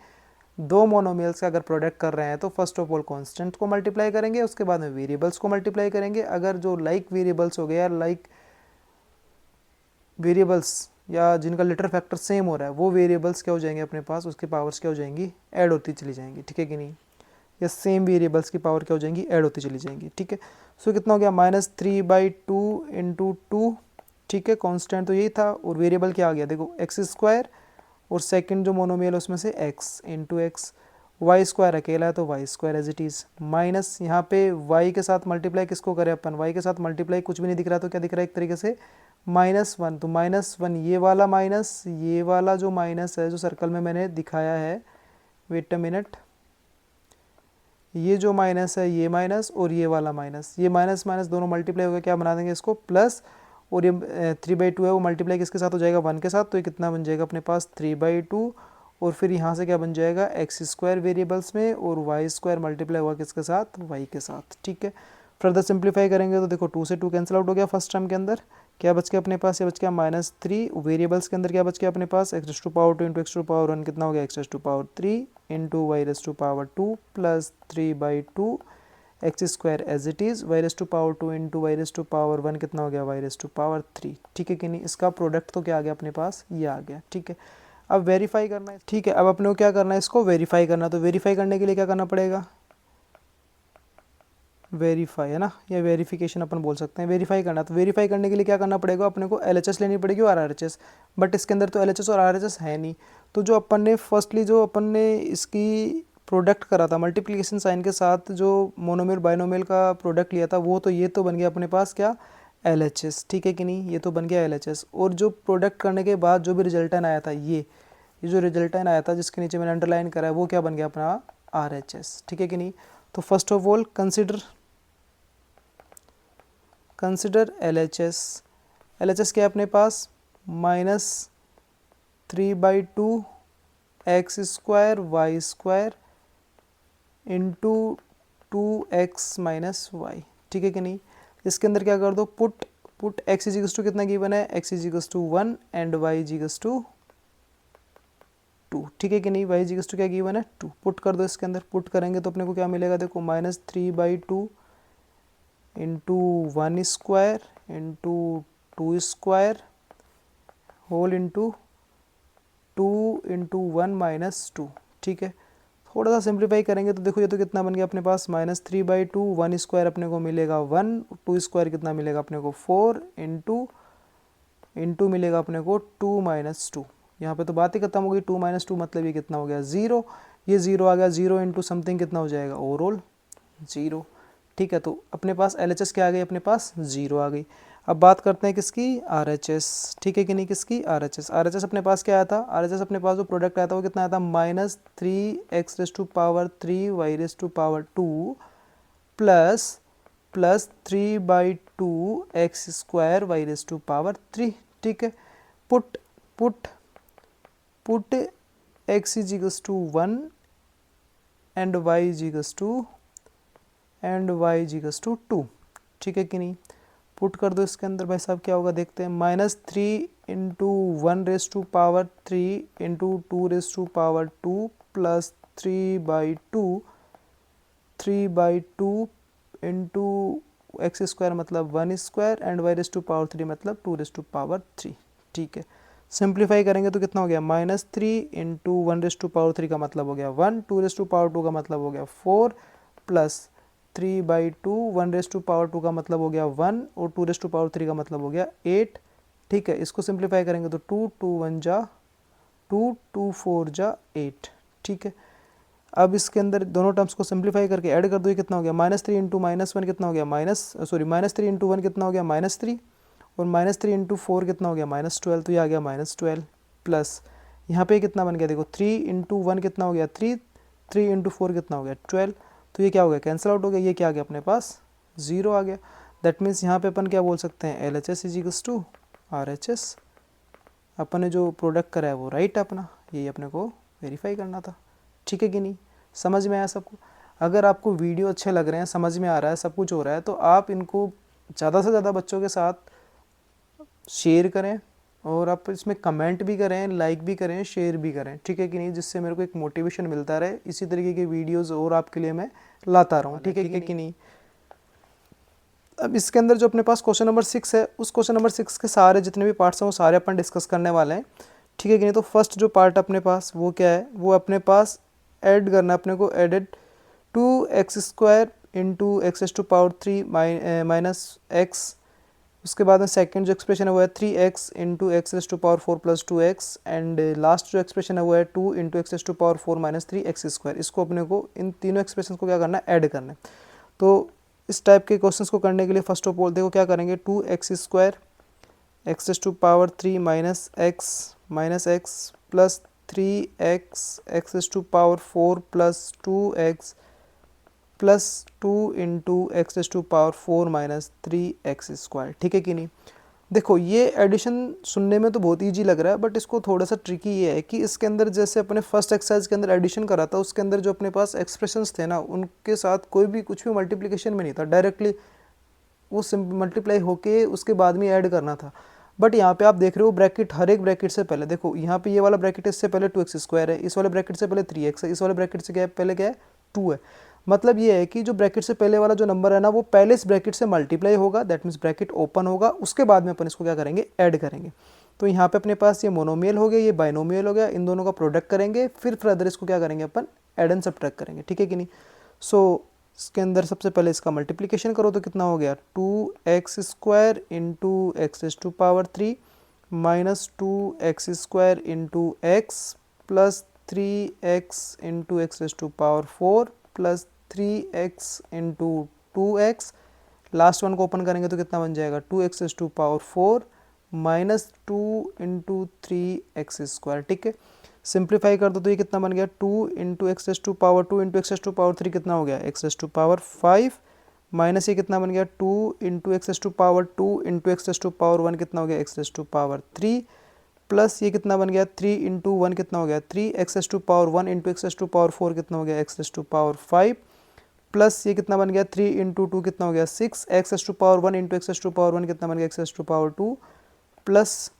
दो मोनोमियल्स का अगर प्रोडक्ट कर रहे हैं तो फर्स्ट ऑफ ऑल कांस्टेंट को मल्टीप्लाई करेंगे, उसके बाद में वेरिएबल्स को मल्टीप्लाई करेंगे। अगर जो लाइक वेरिएबल्स हो गए या लाइक वेरिएबल्स या जिनका लिटर फैक्टर सेम हो रहा है वो वेरिएबल्स क्या हो जाएंगे अपने पास, उसकी पावर्स क्या हो जाएंगी, ऐड होती चली जाएंगी। ठीक है कि नहीं, या सेम वेरिएबल्स की पावर क्या हो जाएंगी, ऐड होती चली जाएंगी। ठीक है, सो कितना हो गया -3/2 इंटू 2। ठीक है, कांस्टेंट तो यही था और वेरिएबल क्या आ गया देखो एक्स स्क्वायर, और सेकंड जो मोनोमियल उसमें से x into x. Y square अकेला है तो y square as it is, minus यहाँ पे y के साथ मल्टीप्लाई किसको करें अपन, y के साथ मल्टीप्लाई कुछ भी नहीं दिख रहा तो क्या दिख रहा है एक तरीके से -1, तो -1 ये वाला माइनस, ये वाला जो माइनस है जो सर्कल में मैंने दिखाया है, वेट अ मिनट, ये जो माइनस है ये माइनस और ये वाला माइनस, ये माइनस माइनस दोनों मल्टीप्लाई हो गया, क्या बना देंगे इसको प्लस, और ये 3/2 है वो मल्टीप्लाई किसके साथ हो जाएगा 1 के साथ, तो ये कितना बन जाएगा अपने पास 3/2, और फिर यहाँ से क्या बन जाएगा एक्स स्क्वायर वेरिएबल्स में और वाई स्क्वायर मल्टीप्लाई हुआ किसके साथ, वाई के साथ। ठीक है, फर्दर सिंप्लीफाई करेंगे तो देखो 2 से 2 कैंसिल आउट हो गया फर्स्ट टर्म के अंदर, क्या बच गया अपने पास, ये बच गया -3, वेरिएबल्स के अंदर क्या बच गया अपने पास x⁻² इंटू x⁻1 कितना हो गया x⁻3 into y⁻2 plus 3/2 x square as it is, y⁻2 into y⁻1 कितना हो गया y⁻3। ठीक है कि नहीं, इसका प्रोडक्ट तो क्या आ गया अपने पास, ये आ गया। ठीक है, अब वेरीफाई करना है। ठीक है, अब अपने को क्या करना है, इसको वेरीफाई करना, तो वेरीफाई करने के लिए क्या करना पड़ेगा, वेरीफाई है ना, या वेरिफिकेशन अपन बोल सकते हैं, वेरीफाई करना। तो वेरीफाई करने के लिए क्या करना पड़ेगा अपने को, LHS लेनी पड़ेगी और RHS, बट इसके अंदर तो LHS और RHS है नहीं। तो जो अपन ने फर्स्टली जो अपन ने इसकी प्रोडक्ट करा था मल्टीप्लिकेशन साइन के साथ, जो मोनोमियल बाइनोमियल का प्रोडक्ट लिया था, वो तो ये तो बन गया अपने पास क्या LHS। ठीक है कि नहीं, ये तो बन गया LHS, और जो प्रोडक्ट करने के बाद जो भी रिजल्टन आया था ये जो रिजल्टन आया था जिसके नीचे मैंने अंडरलाइन करा है वो क्या बन गया अपना RHS। ठीक है कि नहीं, तो first of all consider LHS। LHS क्या है अपने पास -3/2 x square y square into 2x minus y. ठीक है कि नहीं, इसके अंदर क्या कर दो पुट x इजिकल्स टू कितना गिवन है, x equals to 1 and y equals to 2। ठीक है कि नहीं, y इजिकल्स टू क्या गिवन है 2, पुट कर दो इसके अंदर। पुट करेंगे तो अपने को क्या मिलेगा देखो -3/2 into 1 square into 2 square whole into 2 into 1 minus 2। ठीक है, थोड़ा सा सिंप्लीफाई करेंगे तो देखो ये तो कितना बन गया अपने पास -3/2, 1 स्क्वायर अपने को मिलेगा 1, 2 स्क्वायर कितना मिलेगा अपने को 4 इंटू मिलेगा अपने को 2 माइनस 2। यहाँ पे तो बात ही खत्म हो गई, 2 माइनस 2 मतलब ये कितना हो गया 0, ये 0 आ गया, 0 इंटू समथिंग कितना हो जाएगा ओवरऑल 0। ठीक है, तो अपने पास LHS क्या आ गई, अपने पास 0 आ गई। अब बात करते हैं किसकी, RHS। ठीक है कि नहीं, किसकी RHS अपने पास क्या आया था, RHS अपने पास जो प्रोडक्ट आया था वो कितना आया था -3x⁻3y⁻2 plus 3/2 x square y⁻3। ठीक है, put x equals to 1 and y equals to 2। ठीक है कि नहीं, पुट कर दो इसके अंदर भाई साहब, क्या होगा देखते हैं, -3 into 1⁻³ into 2⁻² plus 3/2 into x square मतलब 1 स्क्वायर एंड y⁻3 मतलब 2⁻3। ठीक है, सिंप्लीफाई करेंगे तो कितना हो गया -3 इंटू 1⁻³ का मतलब हो गया 1, 2⁻² का मतलब हो गया 4 प्लस 3/2 1⁻² का मतलब हो गया 1 और 2⁻3 का मतलब हो गया 8। ठीक है, इसको सिंप्लीफाई करेंगे तो 2 2 1 जा 2 2 4 जा 8। ठीक है, अब इसके अंदर दोनों टर्म्स को सिंप्लीफाई करके ऐड कर दो, ये कितना हो गया -3 इंटू -1 कितना हो गया -3 इंटू 1 कितना हो गया -3 और -3 इंटू 4 कितना हो गया -12, तो ये आ गया -12 प्लस यहाँ पे कितना बन गया देखो 3 इंटू 1 कितना हो गया 3, 3 इंटू 4 कितना हो गया 12, तो ये क्या हो गया कैंसिल आउट हो गया, ये क्या आ गया अपने पास 0 आ गया। दैट मीन्स यहाँ पे अपन क्या बोल सकते हैं LHS इजिकल्स टू RHS। अपन ने जो प्रोडक्ट करा है वो राइट है अपना, ये अपने को वेरीफाई करना था। ठीक है कि नहीं, समझ में आया सबको? अगर आपको वीडियो अच्छे लग रहे हैं, समझ में आ रहा है, सब कुछ हो रहा है, तो आप इनको ज़्यादा से ज़्यादा बच्चों के साथ शेयर करें और आप इसमें कमेंट भी करें, लाइक भी करें, शेयर भी करें। ठीक है कि नहीं, जिससे मेरे को एक मोटिवेशन मिलता रहे, इसी तरीके के वीडियोस और आपके लिए मैं लाता रहूँ। ठीक है कि नहीं। अब इसके अंदर जो अपने पास क्वेश्चन नंबर 6 है, उस क्वेश्चन नंबर 6 के सारे जितने भी पार्ट्स हैं वो सारे अपन डिस्कस करने वाले हैं। ठीक है कि नहीं। तो फर्स्ट जो पार्ट अपने पास वो क्या है, वो अपने पास ऐड करना है अपने को, added 2x² into x⁻³ minus x. उसके बाद में सेकंड जो एक्सप्रेशन है वो है 3x into x⁻⁴ plus 2x, and last जो एक्सप्रेशन है वो है 2 इंटू x⁻⁴ माइनस 3x²। इसको अपने को इन तीनों एक्सप्रेशन को क्या करना है, ऐड करना है। तो इस टाइप के क्वेश्चंस को करने के लिए फर्स्ट ऑफ ऑल देखो क्या करेंगे, 2x² x⁻³ minus x plus 3x x⁻⁴ plus 2x plus 2 into x⁻⁴ minus 3x²। ठीक है कि नहीं। देखो ये एडिशन सुनने में तो बहुत इजी लग रहा है, बट इसको थोड़ा सा ट्रिकी ये है कि इसके अंदर जैसे अपने फर्स्ट एक्सरसाइज के अंदर एडिशन करा था, उसके अंदर जो अपने पास एक्सप्रेशंस थे ना, उनके साथ कोई भी कुछ भी मल्टीप्लिकेशन में नहीं था, डायरेक्टली वो मल्टीप्लाई होके उसके बाद में ऐड करना था। बट यहाँ पे आप देख रहे हो ब्रैकेट, हर एक ब्रैकेट से पहले देखो, यहाँ पे ये वाला ब्रैकेट इससे पहले 2x² है, इस वाले ब्रैकेट से पहले 3x है, इस वाले ब्रैकेट से क्या है, पहले क्या है, 2 है। मतलब ये है कि जो ब्रैकेट से पहले वाला जो नंबर है ना, वो पहले इस ब्रैकेट से मल्टीप्लाई होगा, दैट मीन्स ब्रैकेट ओपन होगा, उसके बाद में अपन इसको क्या करेंगे, ऐड करेंगे। तो यहाँ पे अपने पास ये मोनोमियल हो गया, ये बाइनोमियल हो गया, इन दोनों का प्रोडक्ट करेंगे, फिर फर्दर इसको क्या करेंगे, अपन ऐड एंड सबट्रैक्ट करेंगे। ठीक है कि नहीं। सो इसके अंदर सबसे पहले इसका मल्टीप्लिकेशन करो तो कितना हो गया, 2x² into x⁻³ minus 2x² into x plus 3x into x⁻⁴ plus 3x into 2x। Last one को ओपन करेंगे तो कितना बन जाएगा, 2x⁻⁴ माइनस 2 इंटू 3x²। ठीक है, सिंप्लीफाई कर दो तो ये कितना बन गया, 2 इंटू x⁻² इंटू x⁻³ कितना हो गया, x⁻⁵ माइनस ये कितना बन गया, 2 इंटू x⁻² इंटू x⁻⁴ कितना हो गया, x⁻³ प्लस ये कितना बन गया, 3 इंटू 1 कितना हो गया, 3 x⁻1 इंटू x⁻⁴ कितना हो गया, x⁻⁵ प्लस ये कितना बन गया, 3 इंटू 2 कितना हो गया, 6 x⁻1 इंटू x⁻1 कितना बन गया, x⁻2 प्लस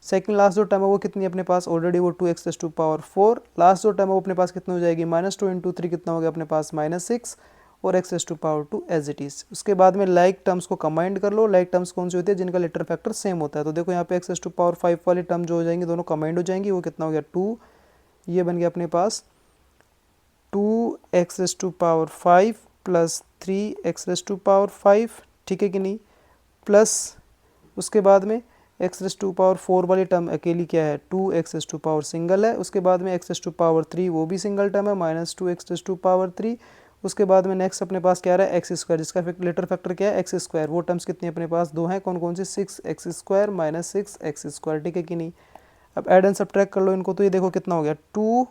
सेकंड लास्ट जो टर्म है वो कितनी है अपने पास, ऑलरेडी वो 2x⁻⁴। लास्ट जो टर्म है वो अपने पास कितनी हो जाएगी, -2 इंटू 3 कितना हो गया अपने पास, -6 और x⁻² एज इट इज़। उसके बाद में लाइक टर्म्स को कंबाइंड कर लो। लाइक टर्म्स कौन सी होती है, जिनका लेटर फैक्टर सेम होता है। तो देखो यहाँ पे x⁻⁵ वाली टर्म जो हो जाएंगी, दोनों कंबाइंड हो जाएंगी, वो कितना हो गया, 2। ये बन गया अपने पास 2x⁻⁵ प्लस 3x⁻⁵। ठीक है कि नहीं। प्लस उसके बाद में x⁻⁴ वाली टर्म अकेली क्या है, 2x⁻⁴ सिंगल है। उसके बाद में x⁻³ वो भी सिंगल टर्म है, माइनस 2x⁻3। उसके बाद में नेक्स्ट अपने पास क्या रहा है, x², जिसका लेटर फैक्टर क्या है, x²। वो टर्म्स कितनी अपने पास, दो हैं, कौन कौन सी, 6x² माइनस 6x²। ठीक है कि नहीं। अब ऐड एंड सब्ट्रैक्ट कर लो इनको, तो ये देखो कितना हो गया, 2।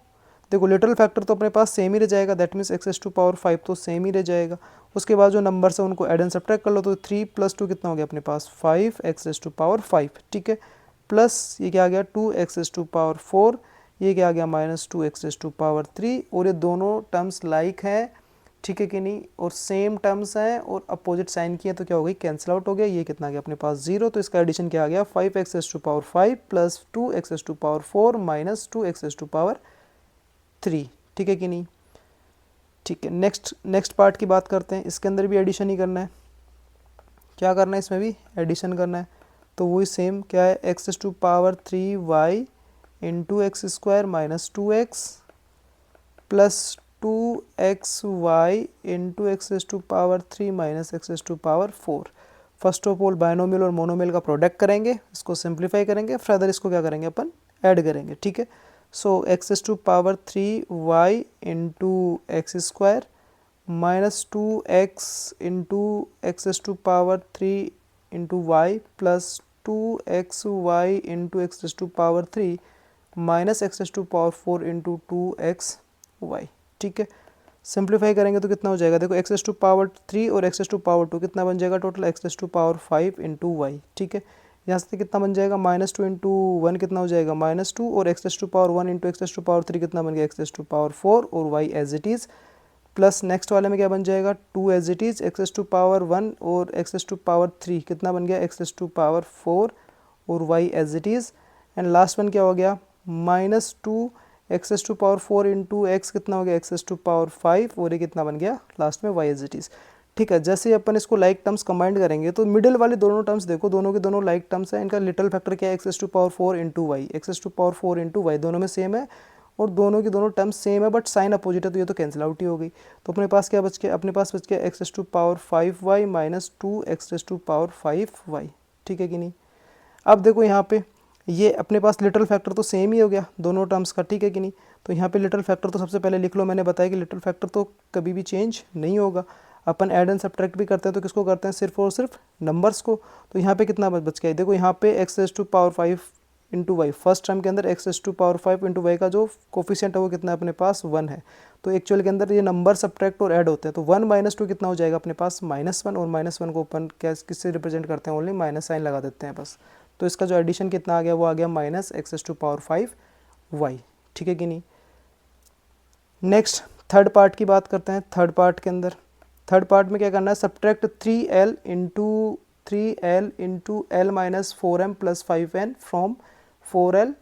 देखो लिटरल फैक्टर तो अपने पास सेम ही रह जाएगा, दैट मीन्स x⁻⁵ तो सेम ही रह जाएगा। उसके बाद जो नंबर्स है उनको ऐड एंड सब्ट्रैक्ट कर लो, तो 3 + 2 कितना हो गया अपने पास, 5x⁻⁵। ठीक है, प्लस ये क्या आ गया, 2x⁻⁴, ये क्या आ गया, माइनस 2x⁻3। और ये दोनों टर्म्स लाइक हैं, ठीक है कि नहीं, और सेम टर्म्स हैं और अपोजिट साइन किए, तो क्या हो गई, कैंसिल आउट हो गया। ये कितना आ गया अपने पास, 0। तो इसका एडिशन क्या आ गया, 5x⁻⁵ plus 2x⁻⁴ minus 2x⁻3। ठीक है कि नहीं। ठीक है, नेक्स्ट पार्ट की बात करते हैं। इसके अंदर भी एडिशन ही करना है। क्या करना है, इसमें भी एडिशन करना है। तो वही सेम क्या है, x⁻3y into x² minus 2x plus 2xy into x⁻3 minus x⁻⁴। First of all binomial और मोनोमियल का प्रोडक्ट करेंगे, इसको सिंप्लीफाई करेंगे, फर्दर इसको क्या करेंगे, अपन ऐड करेंगे। ठीक है, सो x⁻3y into x² minus 2x into x⁻3 into y plus 2xy into x⁻3 minus x⁻⁴ into 2xy। ठीक है, सिंप्लीफाई करेंगे तो कितना हो जाएगा, देखो x⁻3 और x⁻2 कितना बन जाएगा टोटल, x⁻5 इंटू वाई। ठीक है, यहाँ से कितना बन जाएगा, माइनस टू इंटू वन कितना हो जाएगा, माइनस टू, और x to power one into x to power three कितना बन गया, एक्स टू पावर फोर, और y as it is, plus next वाले में क्या बन जाएगा, two as it is, x to power one और एक्स टू पावर थ्री कितना बन गया, एक्स टू पावर फोर, और y as it is, and last one क्या हो गया, minus two x to power four into x कितना हो गया, एक्स टू पावर फाइव, और ये कितना बन गया लास्ट में वाई एज इट इज़। ठीक है, जैसे ही अपन इसको लाइक टर्म्स कंबाइंड करेंगे तो मिडिल वाली दोनों टर्म्स देखो, दोनों के दोनों लाइक टर्म्स है, इनका लिटिल फैक्टर क्या है, x to power four into y, x to power four into y दोनों में सेम है, और दोनों की दोनों टर्म्स सेम है, बट साइन अपोजिट है, तो ये तो कैंसिल आउट ही हो गई। तो अपने पास क्या बच गया, अपने पास बच गया x to power five y minus two x to power five y. ठीक है कि नहीं। अब देखो यहाँ पे ये अपने पास लिटिल फैक्टर तो सेम ही हो गया दोनों टर्म्स का, ठीक है कि नहीं। तो यहाँ पे लिटिल फैक्टर तो सबसे पहले लिख लो, मैंने बताया कि लिटिल फैक्टर तो कभी भी चेंज नहीं होगा। अपन ऐड एंड सब्ट्रैक्ट भी करते हैं तो किसको करते हैं, सिर्फ और सिर्फ नंबर्स को। तो यहाँ पे कितना बच गया, देखो यहाँ पे x to power five into y, first term के अंदर x to power five into y का जो कोफिशिएंट है वो कितना अपने पास वन है। तो एक्चुअल के अंदर ये नंबर सब्ट्रैक्ट और ऐड होते हैं, तो वन माइनस टू कितना हो जाएगा अपने पास माइनस वन, और माइनस वन को अपन क्या किससे रिप्रेजेंट करते हैं, ओनली माइनस साइन लगा देते हैं बस। तो इसका जो एडिशन कितना आ गया, वो आ गया minus x to power five y. ठीक है कि नहीं। नेक्स्ट थर्ड पार्ट की बात करते हैं। थर्ड पार्ट के अंदर, थर्ड पार्ट में क्या करना है, subtract three l into l minus four m plus five n from four l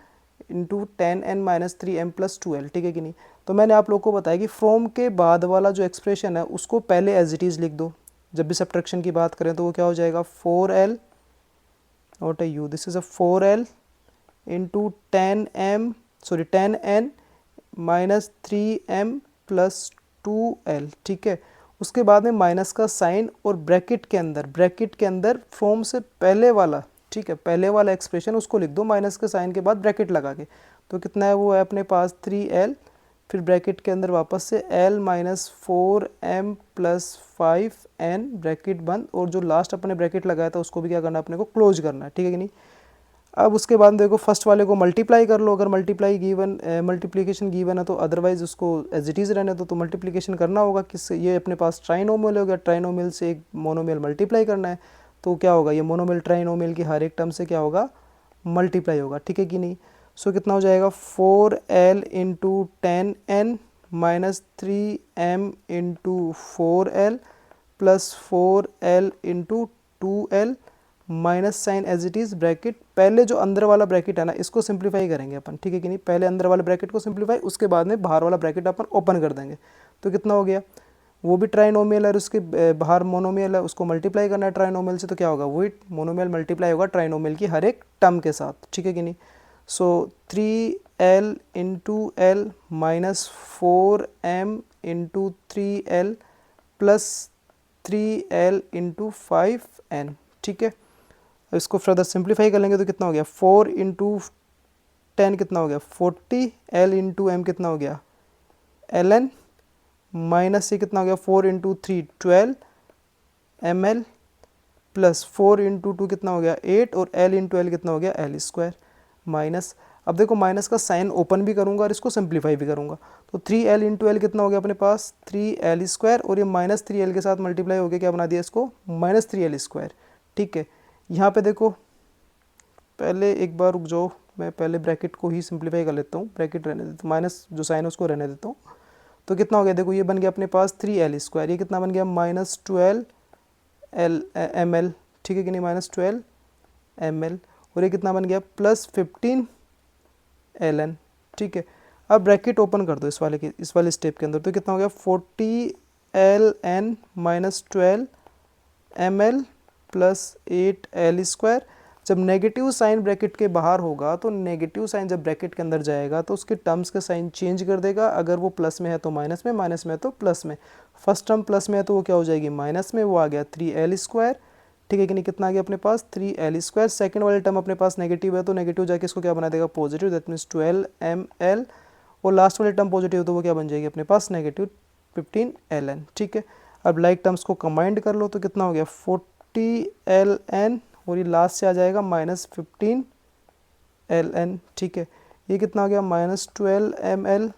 into ten n minus three m plus two l. ठीक है कि नहीं। तो मैंने आप लोग को बताया कि फ्रॉम के बाद वाला जो एक्सप्रेशन है उसको पहले एज इट इज़ लिख दो। जब भी सब्ट्रैक्शन की बात करें तो वो क्या हो जाएगा, four L, what are you, this is a 4l into 10n minus 3m plus 2l। ठीक है, उसके बाद में माइनस का साइन और ब्रैकेट के अंदर फ्रॉम से पहले वाला, ठीक है, पहले वाला एक्सप्रेशन उसको लिख दो माइनस के साइन के बाद ब्रैकेट लगा के। तो कितना है, वो है अपने पास 3l, फिर ब्रैकेट के अंदर वापस से l minus four m plus five n bracket बंद, और जो लास्ट अपने ब्रैकेट लगाया था उसको भी क्या करना है, अपने को क्लोज करना है। ठीक है कि नहीं। अब उसके बाद देखो फर्स्ट वाले को मल्टीप्लाई कर लो, अगर मल्टीप्लाई गिवन मल्टीप्लिकेशन गिवन है तो अदरवाइज उसको एज इट इज़ रहने दो। तो मल्टीप्लिकेशन करना होगा किससे, ये अपने पास ट्राइनोमियल हो गया, ट्राइनोमियल से एक मोनोमियल मल्टीप्लाई करना है। तो क्या होगा, ये मोनोमियल ट्राइनोमियल की हर एक टर्म से क्या होगा, मल्टीप्लाई होगा। ठीक है कि नहीं। सो कितना हो जाएगा, four l into ten n minus three m into four l plus four l into two l minus sign as it is bracket, पहले जो अंदर वाला ब्रैकेट है ना इसको सिंप्लीफाई करेंगे अपन। ठीक है कि नहीं, पहले अंदर वाले ब्रैकेट को सिंप्लीफाई, उसके बाद में बाहर वाला ब्रैकेट अपन ओपन कर देंगे। तो कितना हो गया, वो भी ट्राइनोमियल है, उसके बाहर मोनोमियल है, उसको मल्टीप्लाई करना है ट्राइनोमियल से, तो क्या होगा, वही मोनोमियल मल्टीप्लाई होगा ट्राइनोमियल की हर एक टर्म के साथ। ठीक है कि नहीं। So three l into l minus four m into three l plus three l into five n. ठीक है, इसको फर्दर सिंप्लीफाई कर लेंगे तो कितना हो गया, फोर इंटू टेन कितना हो गया, 40, एल इंटू एम कितना हो गया, एल एन, माइनस से कितना हो गया, four into three 12 m l plus four into two कितना हो गया 8, और एल इंटू एल कितना हो गया एल स्क्वायर माइनस। अब देखो माइनस का साइन ओपन भी करूंगा और इसको सिंप्लीफाई भी करूंगा, तो थ्री एल इंटू एल कितना हो गया अपने पास, थ्री एल स्क्वायर, और ये माइनस थ्री एल के साथ मल्टीप्लाई हो गया, क्या बना दिया इसको, माइनस थ्री एल स्क्वायर। ठीक है, यहाँ पे देखो पहले एक बार रुक जाओ, मैं पहले ब्रैकेट को ही सिंप्लीफाई कर लेता हूँ, ब्रैकेट रहने देता हूँ, माइनस जो साइन है उसको रहने देता हूँ। तो कितना हो गया, देखो ये बन गया अपने पास थ्री एल स्क्वायर, ये कितना बन गया minus twelve l m l. ठीक है कि नहीं, माइनस ट्वेल्व एम एल, और ये कितना बन गया प्लस 15 एल एन। ठीक है, अब ब्रैकेट ओपन कर दो इस वाले स्टेप के अंदर, तो कितना हो गया 40 l n minus twelve m l plus 8 l square. जब नेगेटिव साइन ब्रैकेट के बाहर होगा तो नेगेटिव साइन जब ब्रैकेट के अंदर जाएगा तो उसके टर्म्स के साइन चेंज कर देगा, अगर वो प्लस में है तो माइनस में, माइनस में है तो प्लस में। फर्स्ट टर्म प्लस में है तो वो क्या हो जाएगी माइनस में, वो आ गया थ्री एल स्क्वायर। ठीक है कि नहीं, कितना आ गया अपने पास थ्री एल स्क्वायर। सेकेंड वाले टर्म अपने पास नेगेटिव है तो नेगेटिव जाके इसको क्या बना देगा positive, that means 12 m l, और लास्ट वाले टर्म पॉजिटिव तो वो क्या बन जाएगी अपने पास नेगेटिव 15 एल एन। ठीक है, अब लाइक टर्म्स को कंबाइंड कर लो तो कितना हो गया 40 एल एन, और ये लास्ट से आ जाएगा माइनस 15 एल एन। ठीक है, ये कितना आ गया माइनस 12 एम एल,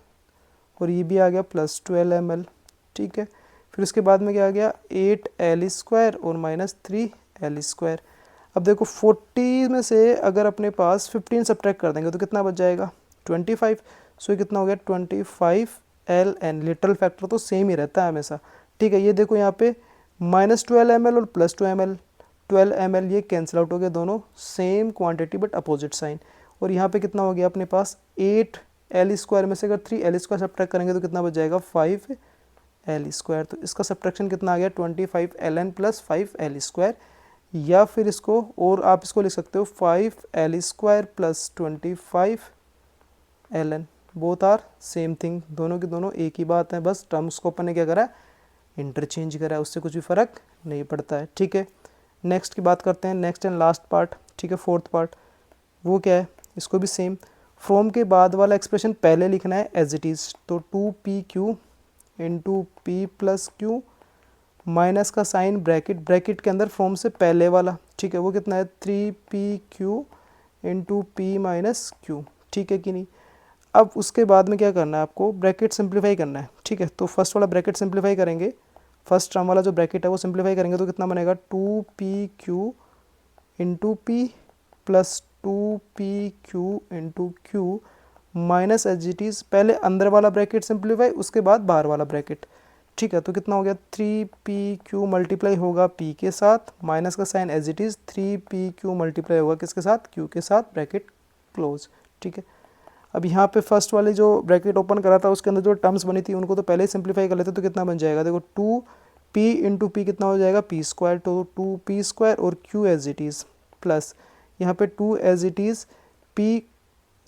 और ये भी आ गया प्लस 12 एम एल। ठीक है, फिर उसके बाद में क्या आ गया 8 एल स्क्वायर और माइनस 3 एल स्क्वायर। अब देखो 40 में से अगर अपने पास 15 सब्ट्रैक्ट कर देंगे तो कितना बच जाएगा 25। सो ये कितना हो गया 25 ln, लिटरल फैक्टर तो सेम ही रहता है हमेशा, ठीक है। ये देखो यहाँ पे -12 ml और +2 ml, 12 ml ये कैंसिल आउट हो गए, दोनों same quantity but opposite sign. और यहाँ पे कितना हो गया अपने पास 8l² में से अगर 3l² सब्ट्रैक्ट करेंगे तो कितना बच जाएगा 5l²। तो इसका सब्ट्रैक्शन कितना आ गया 25ln + 5l², या फिर इसको और आप इसको लिख सकते हो 5l² + 25ln, both are same thing, दोनों की दोनों एक ही बात है, बस टर्म्स को अपन ने क्या करा इंटरचेंज करा है, उससे कुछ भी फ़र्क नहीं पड़ता है, ठीक है। नेक्स्ट की बात करते हैं, नेक्स्ट एंड लास्ट पार्ट, ठीक है, फोर्थ पार्ट। वो क्या है, इसको भी सेम फ्रॉम के बाद वाला एक्सप्रेशन पहले लिखना है एज इट इज़, तो 2pq × p + q माइनस का साइन ब्रैकेट के अंदर फ्रॉम से पहले वाला, ठीक है, वो कितना है 3pq × p - q, ठीक है कि नहीं। अब उसके बाद में क्या करना है आपको, ब्रैकेट सिंप्लीफाई करना है, ठीक है। तो फर्स्ट वाला ब्रैकेट सिंप्लीफाई करेंगे, फर्स्ट टर्म वाला जो ब्रैकेट है वो सिंप्लीफाई करेंगे तो कितना बनेगा 2pq × p + 2pq × q minus as it is, पहले अंदर वाला ब्रैकेट सिंप्लीफाई उसके बाद बाहर वाला ब्रैकेट, ठीक है। तो कितना हो गया 3pq मल्टीप्लाई होगा p के साथ, माइनस का sign as it is 3pq multiply होगा किसके साथ q के साथ, ब्रैकेट क्लोज, ठीक है। अब यहाँ पे फर्स्ट वाले जो ब्रैकेट ओपन करा था उसके अंदर जो टर्म्स बनी थी उनको तो पहले ही सिंप्लीफाई कर लेते तो कितना बन जाएगा, देखो 2p × p कितना हो जाएगा p², तो 2p² और q as it is plus यहाँ पे 2 as it is, p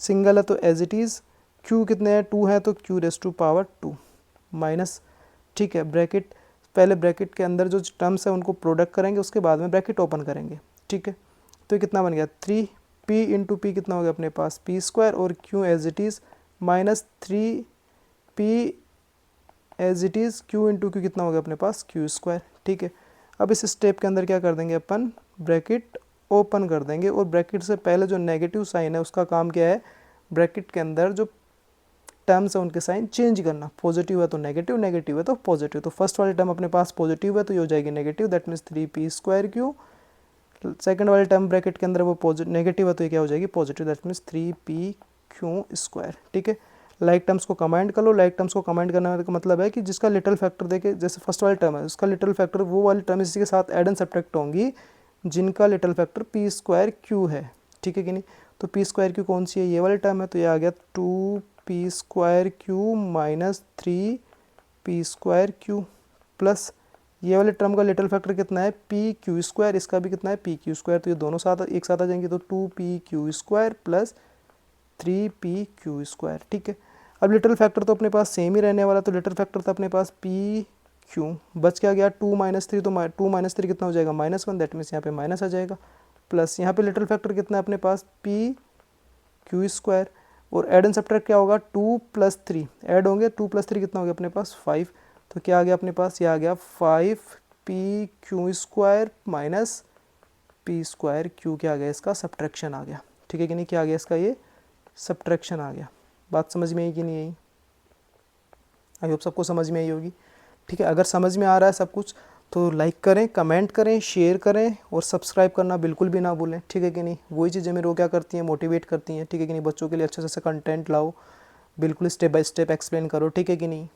single है तो एज इट इज़, q कितने हैं 2 है तो q⁻², माइनस, ठीक है। ब्रैकेट पहले ब्रैकेट के अंदर जो टर्म्स है उनको प्रोडक्ट करेंगे, उसके बाद में ब्रैकेट ओपन करेंगे, ठीक है। तो कितना बन गया 3p × p कितना हो गया अपने पास p² और q as it is -3p as it is, q × q कितना हो गया अपने पास q², ठीक है। अब इस स्टेप के अंदर क्या कर देंगे अपन, ब्रैकेट ओपन कर देंगे, और ब्रैकेट से पहले जो नेगेटिव साइन है उसका काम क्या है, ब्रैकेट के अंदर जो टर्म्स है उनके साइन चेंज करना, पॉजिटिव है तो नेगेटिव, नेगेटिव है तो पॉजिटिव। तो फर्स्ट वाली टर्म अपने पास पॉजिटिव है तो ये हो जाएगी negative, that means 3p² q। Second वाली टर्म ब्रैकेट के अंदर वो नेगेटिव है तो ये क्या हो जाएगी पॉजिटिव, दैट मीन्स 3pq², ठीक है। लाइक टर्म्स को कमांड कर लो, लाइक टर्म्स को कमांड करने का मतलब है कि जिसका लिटल फैक्टर देखे, जैसे फर्स्ट वाली टर्म है उसका लिटल फैक्टर, वो वाली टर्म इसी के साथ एड एंड सब्ट्रैक्ट होंगी जिनका लिटल फैक्टर p² q है, ठीक है कि नहीं। तो p² q कौन सी है, ये वाली टर्म है, तो ये आ गया 2p² q - 3p² q plus ये वाले टर्म का लिटल फैक्टर कितना है pq², इसका भी कितना है pq², तो ये दोनों साथ एक साथ आ जाएंगे, तो 2pq² + 3pq², ठीक है। अब लिटल फैक्टर तो अपने पास सेम ही रहने वाला, तो लिटल फैक्टर था अपने पास pq, बच क्या गया 2 - 3, तो 2 - 3 कितना हो जाएगा -1, दैट मीन्स यहाँ पे माइनस आ जाएगा, प्लस यहाँ पे लिटल फैक्टर कितना है अपने पास pq², और एड एंड सब्ट्रैक्ट क्या होगा 2 + 3 ऐड होंगे, 2 + 3 कितना हो गया अपने पास 5, तो क्या आ गया अपने पास, ये आ गया 5pq² - p², q क्या आ गया इसका सब्ट्रैक्शन आ गया, ठीक है कि नहीं, क्या आ गया इसका ये सब्ट्रैक्शन आ गया। बात समझ में आई कि नहीं आई, आई होप सबको समझ में आई होगी, ठीक है। अगर समझ में आ रहा है सब कुछ तो लाइक करें, कमेंट करें, शेयर करें और सब्सक्राइब करना बिल्कुल भी ना भूलें, ठीक है कि नहीं। वही चीज़ें मेरे को क्या करती हैं, मोटिवेट करती हैं, ठीक है कि नहीं। बच्चों के लिए अच्छे से कंटेंट लाओ, बिल्कुल स्टेप बाय स्टेप एक्सप्लेन करो, ठीक है कि नहीं।